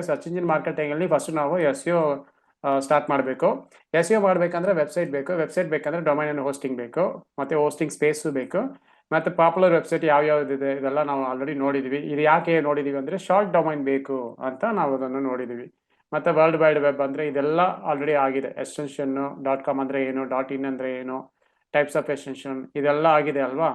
Search engine marketing ಅಲ್ಲಿ first ನಾವು S you start ಮಾಡಬೇಕು. ಎಸ್ ಯು ಮಾಡಬೇಕಂದ್ರೆ ವೆಬ್ಸೈಟ್ ಬೇಕು, ವೆಬ್ಸೈಟ್ ಬೇಕಂದ್ರೆ ಡೊಮೈನ್ ಅಂಡ್ ಹೋಸ್ಟಿಂಗ್ ಬೇಕು, ಮತ್ತೆ ಹೋಸ್ಟಿಂಗ್ ಸ್ಪೇಸು ಬೇಕು, ಮತ್ತೆ ಪಾಪ್ಯುಲರ್ ವೆಬ್ಸೈಟ್ ಯಾವ್ಯಾವ್ದಿದೆ ಇದೆಲ್ಲ ನಾವು ಆಲ್ರೆಡಿ ನೋಡಿದೀವಿ. ಇದು ಯಾಕೆ ನೋಡಿದೀವಿ ಅಂದ್ರೆ ಶಾರ್ಟ್ ಡೊಮೈನ್ ಬೇಕು ಅಂತ ನಾವು ಅದನ್ನು ನೋಡಿದೀವಿ. ಮತ್ತೆ ವರ್ಲ್ಡ್ ವೈಡ್ ವೆಬ್ ಅಂದ್ರೆ ಇದೆಲ್ಲ ಆಲ್ರೆಡಿ ಆಗಿದೆ. ಎಕ್ಸ್ಟೆನ್ಷನ್ .com ಅಂದ್ರೆ ಏನು, .in ಅಂದ್ರೆ ಏನು, ಟೈಪ್ಸ್ ಆಫ್ ಎಕ್ಸ್ಟೆನ್ಷನ್ ಇದೆಲ್ಲ ಆಗಿದೆ ಅಲ್ವಾ.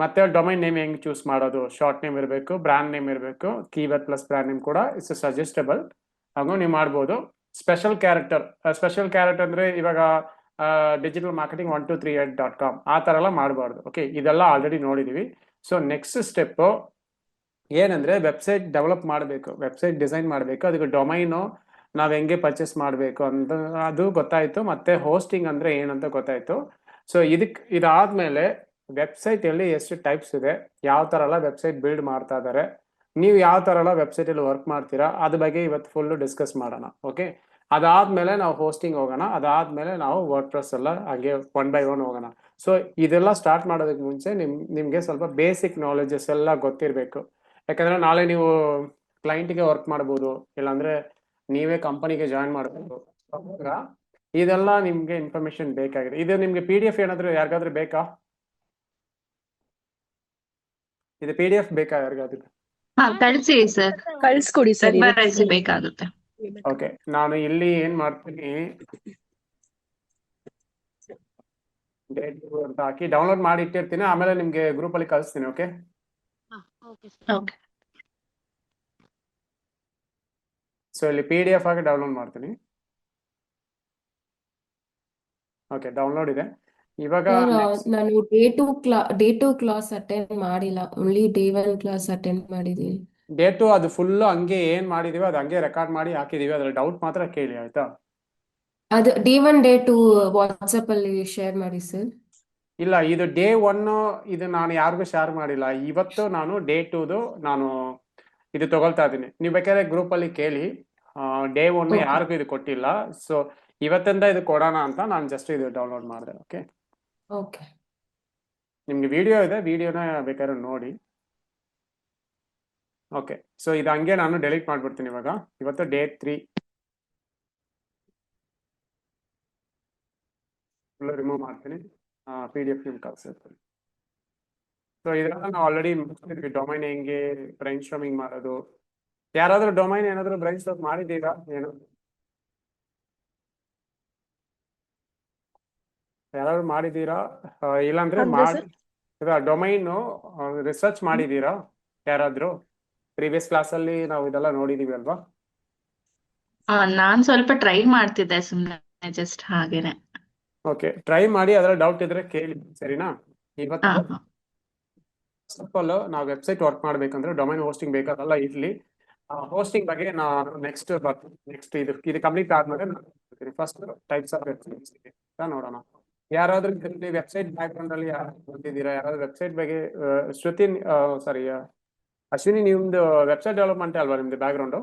ಮತ್ತೆ ಡೊಮೈನ್ ನೇಮ್ ಹೆಂಗ್ ಚೂಸ್ ಮಾಡೋದು, ಶಾರ್ಟ್ ನೇಮ್ ಇರಬೇಕು, ಬ್ರ್ಯಾಂಡ್ ನೇಮ್ ಇರಬೇಕು, ಕೀವರ್ಡ್ ಪ್ಲಸ್ ಬ್ರ್ಯಾಂಡ್ ನೇಮ್ ಕೂಡ ಇಟ್ಸ್ ಸಜೆಸ್ಟಬಲ್, ಹಾಗೂ ನೀವು ಮಾಡ್ಬೋದು. ಸ್ಪೆಷಲ್ ಕ್ಯಾರೆಕ್ಟರ್ ಅಂದ್ರೆ ಇವಾಗ ಡಿಜಿಟಲ್ ಮಾರ್ಕೆಟಿಂಗ್ 1238.com ಆ ಥರ ಎಲ್ಲ ಮಾಡಬಾರ್ದು. ಓಕೆ, ಇದೆಲ್ಲ ಆಲ್ರೆಡಿ ನೋಡಿದೀವಿ. ಸೊ ನೆಕ್ಸ್ಟ್ ಸ್ಟೆಪ್ ಏನಂದ್ರೆ ವೆಬ್ಸೈಟ್ ಡೆವಲಪ್ ಮಾಡಬೇಕು, ವೆಬ್ಸೈಟ್ ಡಿಸೈನ್ ಮಾಡಬೇಕು, ಅದಕ್ಕೆ ಡೊಮೈನು ನಾವು ಹೆಂಗೆ ಪರ್ಚೇಸ್ ಮಾಡಬೇಕು ಅಂತ ಅದು ಗೊತ್ತಾಯ್ತು. ಮತ್ತೆ ಹೋಸ್ಟಿಂಗ್ ಅಂದ್ರೆ ಏನಂತ ಗೊತ್ತಾಯ್ತು. ಸೊ ಇದಾದ್ಮೇಲೆ ವೆಬ್ಸೈಟ್ ಅಲ್ಲಿ ಎಷ್ಟು ಟೈಪ್ಸ್ ಇದೆ, ಯಾವ ತರ ಎಲ್ಲ ವೆಬ್ಸೈಟ್ ಬಿಲ್ಡ್ ಮಾಡ್ತಾ ಇದ್ದಾರೆ, ನೀವು ಯಾವ ತರ ಎಲ್ಲ ವೆಬ್ಸೈಟ್ ಅಲ್ಲಿ ವರ್ಕ್ ಮಾಡ್ತೀರಾ ಅದ್ರ ಬಗ್ಗೆ ಇವತ್ತು ಫುಲ್ ಡಿಸ್ಕಸ್ ಮಾಡೋಣ. ಓಕೆ, ಅದಾದ್ಮೇಲೆ ನಾವು ಹೋಸ್ಟಿಂಗ್ ಹೋಗೋಣ, ಅದಾದ್ಮೇಲೆ ನಾವು ವರ್ಡ್ ಪ್ರೆಸ್ ಎಲ್ಲ ಹಾಗೆ 1 by 1 ಹೋಗೋಣ. ಸೊ ಇದೆಲ್ಲ ಸ್ಟಾರ್ಟ್ ಮಾಡೋದಕ್ಕೆ ಮುಂಚೆ ನಿಮ್ಗೆ ಸ್ವಲ್ಪ ಬೇಸಿಕ್ ನಾಲೆಜಸ್ ಎಲ್ಲ ಗೊತ್ತಿರಬೇಕು. ಯಾಕಂದ್ರೆ ನಾಳೆ ನೀವು ಕ್ಲೈಂಟ್ಗೆ ವರ್ಕ್ ಮಾಡ್ಬೋದು, ಇಲ್ಲಾಂದ್ರೆ ನೀವೇ ಕಂಪನಿಗೆ ಜಾಯಿನ್ ಮಾಡಬಹುದು. ಇದೆಲ್ಲ ನಿಮ್ಗೆ ಇನ್ಫಾರ್ಮೇಶನ್ ಬೇಕಾಗಿದೆ. ಇದು ನಿಮ್ಗೆ PDF ಏನಾದ್ರು ಯಾರಿಗಾದ್ರೂ ಬೇಕಾ? ಇದು PDF ಬೇಕಾ ಯಾರಿಗಾದ್ರೂ? ಕಳ್ಸಿ ಸರ್, ಕಳ್ಸ್ಕೊಡಿ ಸರ್. ಬೇಕಾಗುತ್ತೆ. ಓಕೆ, ನಾನು ಇಲ್ಲಿ ಏನ್ ಮಾಡ್ತೀನಿ, ಡೇಟ್ ಅಂತ ಹಾಕಿ ಡೌನ್ಲೋಡ್ ಮಾಡಿ ಇಟ್ಟಿರ್ತೀನಿ, ಆಮೇಲೆ ನಿಮ್ಗೆ ಗ್ರೂಪ್ ಅಲ್ಲಿ ಕಳಿಸ್ತೀನಿ. ಓಕೆ, ಸೊ ಇಲ್ಲಿ PDF ಆಗಿ ಡೌನ್ಲೋಡ್ ಮಾಡ್ತೀನಿ. ಓಕೆ, ಡೌನ್ಲೋಡ್ ಇದೆ ಇವಾಗ. ನಾನು ಡೇ ಟು ಕ್ಲಾಸ್ ಅಟೆಂಡ್ ಮಾಡಿಲ್ಲ, ಓನ್ಲಿ day 1 ಕ್ಲಾಸ್ ಅಟೆಂಡ್ ಮಾಡಿದೀನಿ. ಡೇ 2 ಅದು ಫುಲ್ ಹಂಗೆ ಏನ್ ಮಾಡಿದೀವಿ ಅದು ಹಂಗೆ ರೆಕಾರ್ಡ್ ಮಾಡಿ ಹಾಕಿದೀವಿ, ಅದ್ರಲ್ಲಿ ಡೌಟ್ ಮಾತ್ರ ಕೇಳಿ, ಆಯ್ತಾ? ಅದು day 1 day 2 ವಾಟ್ಸಪ್ ಅಲ್ಲಿ ಶೇರ್ ಮಾಡಿ ಸರ್. ಇಲ್ಲ, ಇದು ಡೇ 1 ಇದು ನಾನು ಯಾರಿಗೂ ಶೇರ್ ಮಾಡಿಲ್ಲ. ಇವತ್ತು ನಾನು ಡೇ 2 ನಾನು ಇದು ತಗೊಳ್ತಾ ಇದ್ದೀನಿ. ನೀವು ಬೇಕಾದ್ರೆ ಗ್ರೂಪ್ ಅಲ್ಲಿ ಕೇಳಿ. Day 1 Okay. ಯಾರಿಗೂ ಇದು ಕೊಟ್ಟಿಲ್ಲ. ಸೊ ಇವತ್ತಿಂದ ಇದು ಕೊಡೋಣ ಅಂತ ನಾನು ಜಸ್ಟ್ ಇದು ಡೌನ್ಲೋಡ್ ಮಾಡಿದೆ. ಓಕೆ, ಓಕೆ, ನಿಮ್ಗೆ ವಿಡಿಯೋ ಇದೆ, ವಿಡಿಯೋನ ಬೇಕಾದ್ರೆ ನೋಡಿ. ಓಕೆ, ಸೊ ಇದು ಹಂಗೆ ನಾನು ಡೆಲೀಟ್ ಮಾಡ್ಬಿಡ್ತೀನಿ ಇವಾಗ. ಇವತ್ತು ಡೇ 3 ರಿಮೂವ್ ಮಾಡ್ತೀನಿ. PDF ನಿಮ್ಗೆ ಕಳ್ಸಿರ್ತೀನಿ. ಸೊ ಇದೆಲ್ಲ ನಾವು ಆಲ್ರೆಡಿ ಮುಗಿಸ್ತಿದ್ವಿ. ಡೊಮೈನ್ ಹೆಂಗೆ ಬ್ರೈನ್ ಸ್ಟ್ರಾಮಿಂಗ್ ಮಾಡೋದು. ಯಾರಾದ್ರೂ ಡೊಮೈನ್ ಏನಾದ್ರು ಬ್ರೈನ್ ಸ್ಟ್ರಾಮ್ ಮಾಡಿದ್ದೀರಾ? ಏನು ಯಾರಾದ್ರೂ ಮಾಡಿದ್ದೀರಾ? ಇಲ್ಲಾಂದ್ರೆ ಡೊಮೈನ್ ರಿಸರ್ಚ್ ಮಾಡಿದ್ದೀರಾ ಯಾರಾದ್ರೂ? ಪ್ರೀವಿಯಸ್ ಕ್ಲಾಸ್ ಅಲ್ಲಿ ನಾವು ಇದೆಲ್ಲ ನೋಡಿದೀವಿ ಅಲ್ವಾ? ನಾನ್ ಸ್ವಲ್ಪ ಟ್ರೈ ಮಾಡ್ತಿದ್ದೆ ಸುಮ್ನೆ, ಜಸ್ಟ್ ಹಾಗೇನೆ. ಓಕೆ, ಟ್ರೈ ಮಾಡಿ, ಅದರ ಡೌಟ್ ಇದ್ರೆ ಕೇಳಿ, ಸರಿನಾ? ಇವತ್ತು ನಾವು ವೆಬ್ಸೈಟ್ ವರ್ಕ್ ಮಾಡ್ಬೇಕಂದ್ರೆ ಡೊಮೈನ್ ಹೋಸ್ಟಿಂಗ್ ಬೇಕಾದಲ್ಲ ಇರ್ಲಿ. ಹೋಸ್ಟಿಂಗ್ ಬಗ್ಗೆ ನಾನು ನೆಕ್ಸ್ಟ್ ಇದು ಕಂಪ್ಲೀಟ್ ಆದ್ಮೇಲೆ ಫಸ್ಟ್ ಟೈಪ್ಸ್ ಆಫ್ ವೆಬ್ಸೈಟ್ಸ್ ನೋಡೋಣ. ಯಾರಾದ್ರೂ ವೆಬ್ಸೈಟ್ ಬ್ಯಾಕ್ ಗ್ರೌಂಡ್ ಅಲ್ಲಿ ಯಾರು ಬಂದಿದ್ದೀರಾ? ಯಾರಾದ್ರೂ ವೆಬ್ಸೈಟ್ ಬಗ್ಗೆ ಅಶ್ವಿನಿ, ನಿಮ್ದು ವೆಬ್ಸೈಟ್ ಡೆವಲಪ್ಮೆಂಟ್ ಅಲ್ವಾ ನಿಮ್ದು back ground?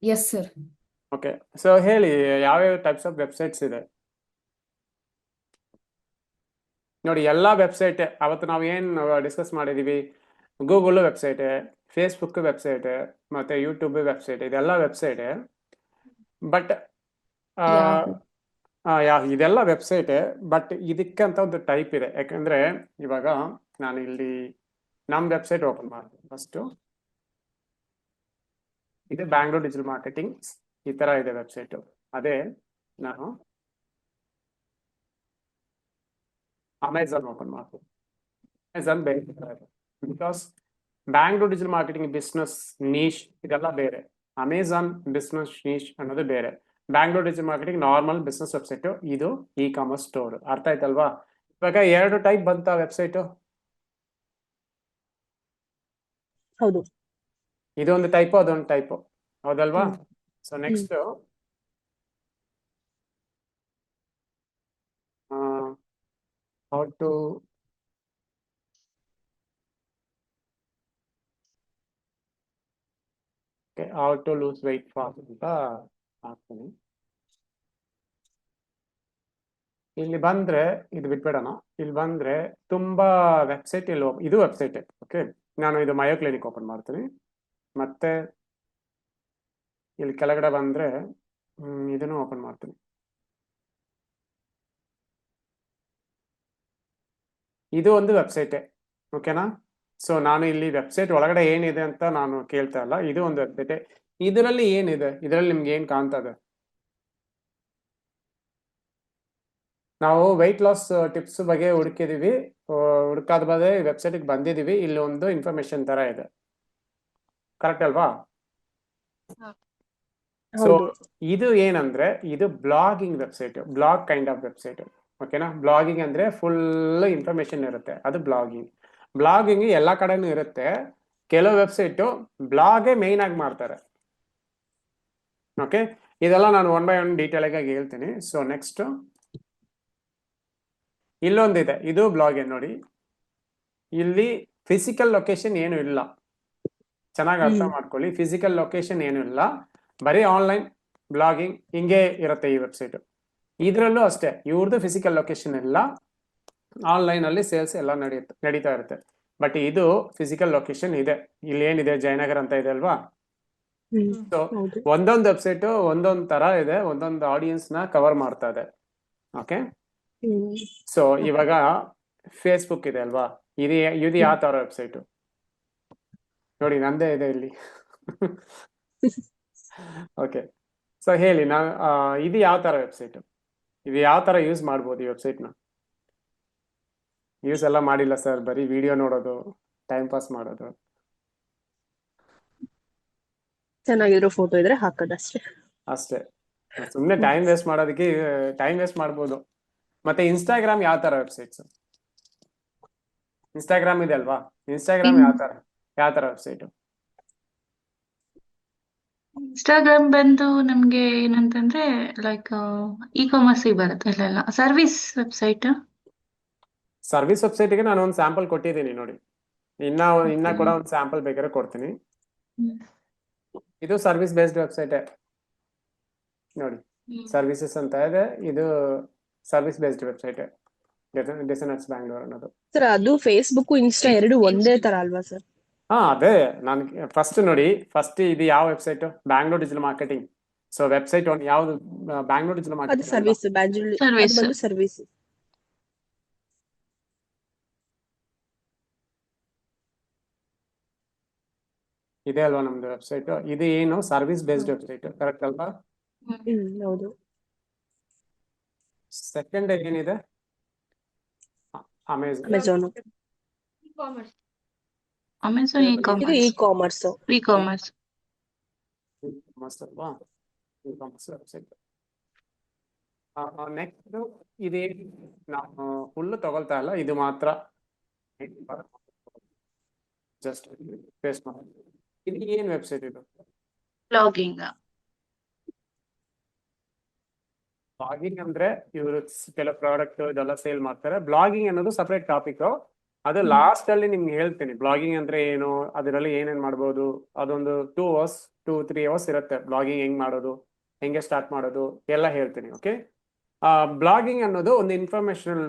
Yes sir. Okay, so ಹೇಳಿ ಯಾವ್ಯಾವ ಟೈಪ್ಸ್ ಆಫ್ ವೆಬ್ಸೈಟ್ಸ್ ಇದೆ ನೋಡಿ. ಎಲ್ಲ ವೆಬ್ಸೈಟ್ ಅವತ್ತು ನಾವು ಏನ್ ಡಿಸ್ಕಸ್ ಮಾಡಿದೀವಿ, ಗೂಗಲ್ ವೆಬ್ಸೈಟ್, ಫೇಸ್ಬುಕ್ ವೆಬ್ಸೈಟ್, ಮತ್ತೆ ಯೂಟ್ಯೂಬ್ ವೆಬ್ಸೈಟ್, ಇದೆಲ್ಲ ವೆಬ್ಸೈಟ್. ಬಟ್ ಇದೆಲ್ಲ ವೆಬ್ಸೈಟ್, ಬಟ್ ಇದಕ್ಕಂತ ಒಂದು ಟೈಪ್ ಇದೆ. ಯಾಕಂದ್ರೆ ಇವಾಗ ನಾನು ಇಲ್ಲಿ ನಮ್ಮ ವೆಬ್ಸೈಟ್ ಓಪನ್ ಮಾಡ್ತೀನಿ. ಫಸ್ಟ್ ಇದು ಬ್ಯಾಂಗ್ಳೂರ್ ಡಿಜಿಟಲ್ ಮಾರ್ಕೆಟಿಂಗ್, ಈ ತರ ಇದೆ ವೆಬ್ಸೈಟ್. ಅದೇ ನಾನು ಅಮೆಝಾನ್ ಓಪನ್ ಮಾಡ್ತೀನಿ. ಅಮೆಝಾನ್ ಬೇರೆ, because Bangalore digital marketing business niche ಇದೆಲ್ಲ ಬೇರೆ, ಅಮೆಝಾನ್ ಬಿಸ್ನೆಸ್ ನೀಶ್ ಅನ್ನೋದು ಬೇರೆ. Bangalore digital marketing normal business website, ಇದು ಇ-ಕಾಮರ್ಸ್ ಸ್ಟೋರ್. ಅರ್ಥ ಆಯ್ತಲ್ವಾ? ಇವಾಗ 2 ಟೈಪ್ ಬಂತ ವೆಬ್ಸೈಟ್. ಹೌದು, ಇದೊಂದು ಟೈಪ್, ಅದೊಂದು ಟೈಪ್, ಹೌದಲ್ವಾ? So next how to lose weight fast ಅಂತ ಹಾಕ್ತೀನಿ. ಇಲ್ಲಿ ಬಂದ್ರೆ ಇದು ಬಿಟ್ಬಿಡೋಣ. ಇಲ್ಲಿ ಬಂದ್ರೆ ತುಂಬಾ ವೆಬ್ಸೈಟ್, ಇದು ವೆಬ್ಸೈಟ್. ಓಕೆ, ನಾನು ಇದು ಮಯೋ ಕ್ಲಿನಿಕ್ ಓಪನ್ ಮಾಡ್ತೀನಿ. ಮತ್ತೆ ಇಲ್ಲಿ ಕೆಳಗಡೆ ಬಂದ್ರೆ ಇದನ್ನು ಓಪನ್ ಮಾಡ್ತೀನಿ. ಇದು ಒಂದು ವೆಬ್ಸೈಟೇ, ಓಕೆನಾ? ಸೊ ನಾನು ಇಲ್ಲಿ ವೆಬ್ಸೈಟ್ ಒಳಗಡೆ ಏನಿದೆ ಅಂತ ನಾನು ಕೇಳ್ತಾ ಇಲ್ಲ, ಇದು ಒಂದು ವೆಬ್ಸೈಟೇ. ಇದರಲ್ಲಿ ಏನಿದೆ, ಇದರಲ್ಲಿ ನಿಮ್ಗೆ ಏನ್ ಕಾಣ್ತದೆ? ನಾವು ವೆಯ್ಟ್ ಲಾಸ್ ಟಿಪ್ಸ್ ಬಗ್ಗೆ ಹುಡುಕಿದೀವಿ, ಹುಡುಕಾದ ಬಗ್ಗೆ ವೆಬ್ಸೈಟ್ಗೆ ಬಂದಿದೀವಿ. ಇಲ್ಲಿ ಒಂದು ಇನ್ಫಾರ್ಮೇಶನ್ ತರ ಇದೆ, ಕರೆಕ್ಟ್ ಅಲ್ವಾ? ಸೊ ಹೌದು. ಇದು ಏನಂದ್ರೆ ಇದು blogging website, blog kind of website, ಓಕೆನಾ? ಬ್ಲಾಗಿಂಗ್ ಅಂದ್ರೆ ಫುಲ್ ಇನ್ಫಾರ್ಮೇಶನ್ ಇರುತ್ತೆ, ಅದು ಬ್ಲಾಗಿಂಗ್. ಬ್ಲಾಗಿಂಗ್ ಎಲ್ಲಾ ಕಡೆನೂ ಇರುತ್ತೆ, ಕೆಲವು ವೆಬ್ಸೈಟ್ ಬ್ಲಾಗೇ ಮೇನ್ ಆಗಿ ಮಾಡ್ತಾರೆ. ಓಕೆ, ಇದೆಲ್ಲ ನಾನು 1 by 1 ಡೀಟೇಲ್ ಆಗಿ ಹೇಳ್ತೀನಿ. ಸೊ ನೆಕ್ಸ್ಟ್ ಇಲ್ಲೊಂದಿದೆ, ಇದು ಬ್ಲಾಗ್ ನೋಡಿ. ಇಲ್ಲಿ ಫಿಸಿಕಲ್ ಲೊಕೇಶನ್ ಏನು ಇಲ್ಲ, ಚೆನ್ನಾಗಿ ಅರ್ಥ ಮಾಡ್ಕೊಳ್ಳಿ. ಫಿಸಿಕಲ್ ಲೊಕೇಶನ್ ಏನು ಇಲ್ಲ, ಬರೀ ಆನ್ಲೈನ್ ಬ್ಲಾಗಿಂಗ್ ಹಿಂಗೆ ಇರುತ್ತೆ ಈ ವೆಬ್ಸೈಟ್. ಇದ್ರಲ್ಲೂ ಅಷ್ಟೇ, ಇವ್ರದ್ದು ಫಿಸಿಕಲ್ ಲೊಕೇಶನ್ ಇಲ್ಲ, ಆನ್ಲೈನ್ ಅಲ್ಲಿ ಸೇಲ್ಸ್ ಎಲ್ಲ ನಡೀತಾ ಇರುತ್ತೆ. ಬಟ್ ಇದು ಫಿಸಿಕಲ್ ಲೊಕೇಶನ್ ಇದೆ. ಇಲ್ಲಿ ಏನಿದೆ, ಜಯನಗರ್ ಅಂತ ಇದೆ ಅಲ್ವಾ? ಸೊ ಹೌದು. ಒಂದೊಂದು ವೆಬ್ಸೈಟ್ ಒಂದೊಂದು ತರ ಇದೆ, ಒಂದೊಂದು ಆಡಿಯನ್ಸ್ ನ ಕವರ್ ಮಾಡ್ತಾ ಇದೆ. ಓಕೆ, ಸೊ ಇವಾಗ ಫೇಸ್ಬುಕ್ ಇದೆ ಅಲ್ವಾ? ಇದು ಯಾವ ತರ ವೆಬ್ಸೈಟ್ ನೋಡಿ, ನಂದೇ ಇದೆ ಇಲ್ಲಿ. ಓಕೆ, ಸೊ ಹೇಳಿ ನಾ ಇದು ಯಾವ ತರ ವೆಬ್ಸೈಟ್, ಇದು ಯಾವ ತರ ಯೂಸ್ ಮಾಡ್ಬೋದು ಈ ವೆಬ್ಸೈಟ್ನ? ಯೂಸ್ ಎಲ್ಲ ಮಾಡಿಲ್ಲ ಸರ್, ಬರೀ ವಿಡಿಯೋ ನೋಡೋದು, ಟೈಮ್ ಪಾಸ್ ಮಾಡೋದು. ಚೆನ್ನಾಗಿರೋ ಫೋಟೋ ಇದ್ರೆ ಹಾಕೋದಷ್ಟೇ. ಅಷ್ಟೇ, ಸುಮ್ಮನೆ ಟೈಮ್ ವೇಸ್ಟ್ ಮಾಡೋದಕ್ಕೆ ಟೈಮ್ ವೇಸ್ಟ್ ಮಾಡ್ಬೋದು. ಮತ್ತೆ ಇನ್ಸ್ಟಾಗ್ರಾಮ್ ಯಾವ ತರ ವೆಬ್ಸೈಟ್ಸ್? ಇನ್ಸ್ಟಾಗ್ರಾಮ್ ಇದೆ ಅಲ್ವಾ? ಇನ್ಸ್ಟಾಗ್ರಾಮ್ ಯಾವ ತರ ವೆಬ್ಸೈಟ್? ಇನ್ಸ್ಟಾಗ್ರಾಮ್ ಬಂದು ನಮ್ಗೆ ಏನಂತಂದ್ರೆ ಲೈಕ್ ಇ ಕಾಮರ್ಸ್ ಬರುತ್ತೆ, ಅಲ್ಲೆಲ್ಲ ಸರ್ವಿಸ್ ವೆಬ್ಸೈಟ್. ಸರ್ವಿಸ್ ವೆಬ್ಸೈಟ್ಗೆ ನಾನು ಒಂದು ಸ್ಯಾಂಪಲ್ ಕೊಟ್ಟಿದ್ದೀನಿ ನೋಡಿ, ಇನ್ನ ಕೂಡ ಒಂದು ಸ್ಯಾಂಪಲ್ ಬೇಕಾದ್ರೆ ಕೊಡ್ತೀನಿ. ಇದು ಸರ್ವಿಸ್ ಬೇಸ್ಡ್ ವೆಬ್ಸೈಟ್ ನೋಡಿ, ಸರ್ವಿಸಸ್ ಅಂತ ಇದೆ. ಇದು ಸರ್ವಿಸ್ ಬೇಸ್ಡ್ ವೆಬ್ಸೈಟ್, ಡೆಸನರ್ಸ್ ಬ್ಯಾಂಗ್ಳೂರ್ ಅನ್ನೋದು. ಸರ್ ಅದು ಫೇಸ್ಬುಕ್ ಇನ್ಸ್ಟಾ ಎರಡು ಒಂದೇ ತರ ಅಲ್ವಾ ಸರ್? ಅದೇ ನಾನು ಫಸ್ಟ್ ನೋಡಿ, ಫಸ್ಟ್ ಇದು ಯಾವ website? Bangalore digital marketing. So website ಒಂದು ಯಾವ್ದು? ಬ್ಯಾಂಗ್ಳೂರ್ ಡಿಜಿಟಲ್ ಅದು ಮಾರ್ಕೆಟಿಂಗ್ ಸರ್ವಿಸ್, Service. ಬಂದು ಸರ್ವಿಸ್. ಇದೆ ಅಲ್ವಾ ನಮ್ದು ವೆಬ್ಸೈಟ್? ಇದು ಏನು ಸರ್ವಿಸ್ ಬೇಸ್ಡ್ ವೆಬ್ಸೈಟ್, ಕರೆಕ್ಟ್ ಅಲ್ವಾ? ಹೌದು. ಸೆಕೆಂಡ್ ಏನಿದೆ? ಅಮೆಝಾನ್. ಅಮೆಝಾನ್. ಅಮೆಝಾನ್ ಇ ಇದು commerce. E commerce. E commerce. ಮಸ್ತ್ ಅಲ್ವಾ ಇ-ಕಾಮರ್ಸ್ ವೆಬ್ಸೈಟ್. ನೆಕ್ಸ್ಟ್ ಇದೇ, ನಾವು ಫುಲ್ ತಗೊಳ್ತಾ ಇಲ್ಲ, ಇದು ಮಾತ್ರ ಜಸ್ಟ್ ಪೇಸ್ಟ್ ಮಾಡಿ. ಇದು ಏನ್ ವೆಬ್ಸೈಟ್ ಇದು? ಬ್ಲಾಗಿಂಗ್. ಬ್ಲಾಗಿಂಗ್ ಅಂದ್ರೆ ಇವರು ಕೆಲವು ಪ್ರಾಡಕ್ಟ್ ಇದೆಲ್ಲ ಸೇಲ್ ಮಾಡ್ತಾರೆ. ಬ್ಲಾಗಿಂಗ್ ಅನ್ನೋದು ಸಪರೇಟ್ ಟಾಪಿಕ್, ಅದು ಲಾಸ್ಟ್ ಅಲ್ಲಿ ನಿಮ್ಗೆ ಹೇಳ್ತೀನಿ. ಬ್ಲಾಗಿಂಗ್ ಅಂದ್ರೆ ಏನು, ಅದರಲ್ಲಿ ಏನೇನ್ ಮಾಡ್ಬೋದು, ಅದೊಂದು 2-3 ಅವರ್ಸ್ ಇರುತ್ತೆ. ಬ್ಲಾಗಿಂಗ್ ಹೆಂಗ್ ಮಾಡೋದು, ಹೆಂಗೆ ಸ್ಟಾರ್ಟ್ ಮಾಡೋದು ಎಲ್ಲ ಹೇಳ್ತೀನಿ. ಓಕೆ, ಬ್ಲಾಗಿಂಗ್ ಅನ್ನೋದು ಒಂದು ಇನ್ಫಾರ್ಮೇಶನಲ್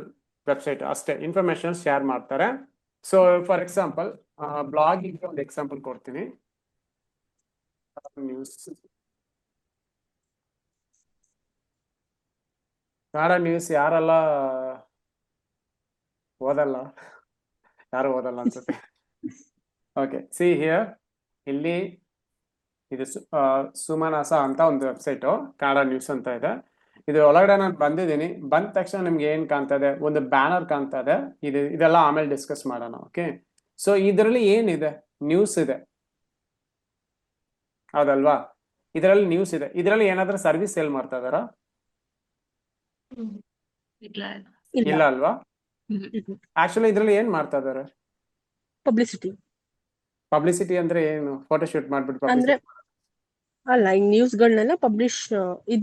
ವೆಬ್ಸೈಟ್ ಅಷ್ಟೇ, ಇನ್ಫಾರ್ಮೇಶನ್ ಶೇರ್ ಮಾಡ್ತಾರೆ. ಸೊ ಫಾರ್ ಎಕ್ಸಾಂಪಲ್ ಬ್ಲಾಗಿಂಗ್ ಒಂದು ಎಕ್ಸಾಂಪಲ್ ಕೊಡ್ತೀನಿ. ನ್ಯೂಸ್, ಕನ್ನಡ ನ್ಯೂಸ್ ಯಾರೆಲ್ಲ ಓದಲ್ಲ, ಯಾರು ಓದಲ್ಲ ಅನ್ಸುತ್ತೆ. ಓಕೆ, ಸಿ ಹಿಯರ್, ಇಲ್ಲಿ ಇದು ಸುಮನಾಸ ಅಂತ ಒಂದು ವೆಬ್ಸೈಟು, ಕನ್ನಡ ನ್ಯೂಸ್ ಅಂತ ಇದೆ. ಇದು ಒಳಗಡೆ ನಾನು ಬಂದಿದ್ದೀನಿ. ಬಂದ ತಕ್ಷಣ ನಿಮ್ಗೆ ಏನ್ ಕಾಣ್ತದೆ? ಒಂದು ಬ್ಯಾನರ್ ಕಾಣ್ತದೆ. ಇದೆಲ್ಲ ಆಮೇಲೆ ಡಿಸ್ಕಸ್ ಮಾಡೋಣ. ಓಕೆ, ಸೊ ಇದರಲ್ಲಿ ಏನಿದೆ? ನ್ಯೂಸ್ ಇದೆ, ಹೌದಲ್ವಾ? ಇದರಲ್ಲಿ ನ್ಯೂಸ್ ಇದೆ. ಇದರಲ್ಲಿ ಏನಾದ್ರೂ ಸರ್ವಿಸ್ ಸೇಲ್ ಮಾಡ್ತಾ ಇದಾರಾ? ಇಲ್ಲ ಅಲ್ವಾ? ಆಕ್ಚುಲಿ ಇದರಲ್ಲಿ ಏನ್ ಮಾಡ್ತಾ ಇದಾರೆ? ಪಬ್ಲಿಸಿಟಿ ಅಂದ್ರೆ ಏನು? ಫೋಟೋ ಶೂಟ್ ಮಾಡ್ಬಿಟ್ಟು ಅಂದ್ರೆ ಪಬ್ಲಿಸಿಟಿ ಅಲ್ಲ, ಈ ನ್ಯೂಸ್ ಗಳನ್ನೆಲ್ಲ ಪಬ್ಲಿಷ್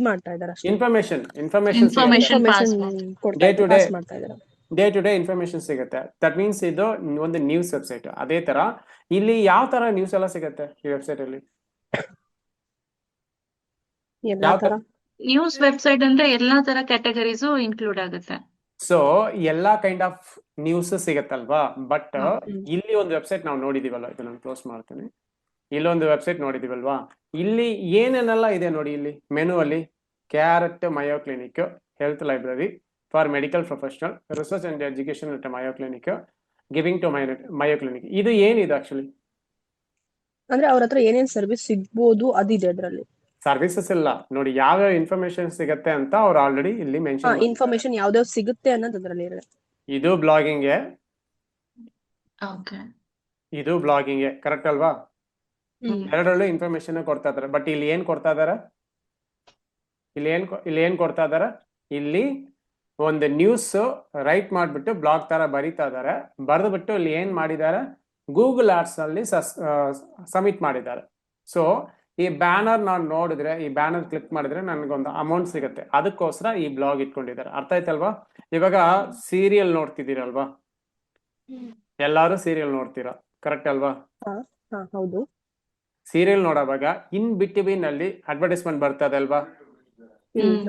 ಮಾಡ್ತಾ ಇದಾರೆ ಅಷ್ಟೇ. ಇನ್ಫಾರ್ಮೇಶನ್ Information pass ಕೊಡ್ತಾ Day to ಇದ್ದಾರೆ, day. pass ಮಾಡ್ತಾ ಇದಾರೆ. ಡೇ ಟು ಡೇ ಇನ್ಫಾರ್ಮೇಶನ್ ಸಿಗುತ್ತೆ. ದಟ್ ಮೀನ್ಸ್ ಇದು ಒಂದು ನ್ಯೂಸ್ ವೆಬ್ಸೈಟ್. ಅದೇ ತರ ಇಲ್ಲಿ ಯಾವ ತರ ನ್ಯೂಸ್ ಎಲ್ಲ ಸಿಗುತ್ತೆ ಈ ವೆಬ್ಸೈಟ್ ಅಲ್ಲಿ? ಎಲ್ಲಾ ಯಾವ ತರ. ನ್ಯೂಸ್ ವೆಬ್ಸೈಟ್ ಅಂದ್ರೆ ಎಲ್ಲಾ ತರ ಕ್ಯಾಟಗರೀಸು ಇನ್ಕ್ಲೂಡ್ ಆಗುತ್ತೆ. ಸೊ ಎಲ್ಲಾ ಕೈಂಡ್ ಆಫ್ ನ್ಯೂಸ್ ಸಿಗತ್ತಲ್ವಾ ಬಟ್ ಹಾ. ಇಲ್ಲಿ ಒಂದು ವೆಬ್ಸೈಟ್ ನಾವು ನೋಡಿದೀವಲ್ಲ ಇದು ನಾನು ಕ್ಲೋಸ್ ಮಾಡ್ತೀನಿ. ಇಲ್ಲೊಂದು ವೆಬ್ಸೈಟ್ ನೋಡಿದೀವಲ್ವಾ, ಇಲ್ಲಿ ಏನೇನೆಲ್ಲ ಇದೆ ನೋಡಿ. ಇಲ್ಲಿ ಮೆನು ಅಲ್ಲಿ care at Mayo Clinic, health library for medical professional, research and education at Mayo Clinic, giving to Mayo Clinic. ಇದು ಏನಿದೆ ಆಕ್ಚುಲಿ? ಅಂದ್ರೆ ಅವ್ರ ಹತ್ರ ಏನೇನ್ ಸರ್ವಿಸ್ ಸಿಗ್ಬೋದು ಅದಿದೆ ಅದ್ರಲ್ಲಿ. ಸರ್ವಿಸಸ್ ಇಲ್ಲ ನೋಡಿ, ಯಾವ್ಯಾವ ಇನ್ಫಾರ್ಮೇಶನ್ ಸಿಗತ್ತೆ ಅಂತ ಅವ್ರು ಆಲ್ರೆಡಿ ಇಲ್ಲಿ ಮೆನ್ಷನ್ ಇನ್ಫಾರ್ಮೇಶನ್ ಯಾವ್ದಾವ್ ಸಿಗುತ್ತೆ ಅನ್ನೋದು ಅದ್ರಲ್ಲಿ ಇದೆ. ಇದು ಬ್ಲಾಗಿಂಗ್, ಓಕೆ. ಇದು ಬ್ಲಾಗಿಂಗ್, ಕರೆಕ್ಟ್ ಅಲ್ವಾ? ಎರಡರಲ್ಲೂ ಇನ್ಫಾರ್ಮೇಶನ್ ಕೊಡ್ತಾ ಇದಾರೆ. ಬಟ್ ಇಲ್ಲಿ ಏನ್ ಕೊಡ್ತಾ ಇದಾರೆ? ಇಲ್ಲಿ ಏನ್ ಕೊಡ್ತಾ ಇದಾರೆ? ಇಲ್ಲಿ ಒಂದು ನ್ಯೂಸ್ ರೈಟ್ ಮಾಡ್ಬಿಟ್ಟು ಬ್ಲಾಗ್ ತರ ಬರೀತಾ ಇದಾರೆ. ಬರೆದ್ಬಿಟ್ಟು ಇಲ್ಲಿ ಏನ್ ಮಾಡಿದ್ದಾರೆ, ಗೂಗಲ್ ಆಡ್ಸ್ ಅಲ್ಲಿ ಸಬ್ಮಿಟ್ ಮಾಡಿದ್ದಾರೆ. ಸೊ ಈ ಬ್ಯಾನರ್ ನಾನು ನೋಡಿದ್ರೆ, ಈ ಬ್ಯಾನರ್ ಕ್ಲಿಕ್ ಮಾಡಿದ್ರೆ ನನಗೊಂದು ಅಮೌಂಟ್ ಸಿಗುತ್ತೆ. ಅದಕ್ಕೋಸ್ಕರ ಈ ಬ್ಲಾಗ್ ಇಟ್ಕೊಂಡಿದ್ದಾರೆ. ಅರ್ಥ ಆಯ್ತಲ್ವಾ? ಇವಾಗ ಸೀರಿಯಲ್ ನೋಡ್ತಿದ್ದೀರಲ್ವಾ, ಎಲ್ಲಾರು ಸೀರಿಯಲ್ ನೋಡ್ತೀರಾ, ಕರೆಕ್ಟ್ ಅಲ್ವಾ? ಹೌದು. ಸೀರಿಯಲ್ ನೋಡೋವಾಗ ಇನ್ ಬಿಟ್ವೀನ್ ಅಲ್ಲಿ ಅಡ್ವರ್ಟೈಸ್ಮೆಂಟ್ ಬರ್ತದೆ ಅಲ್ವಾ?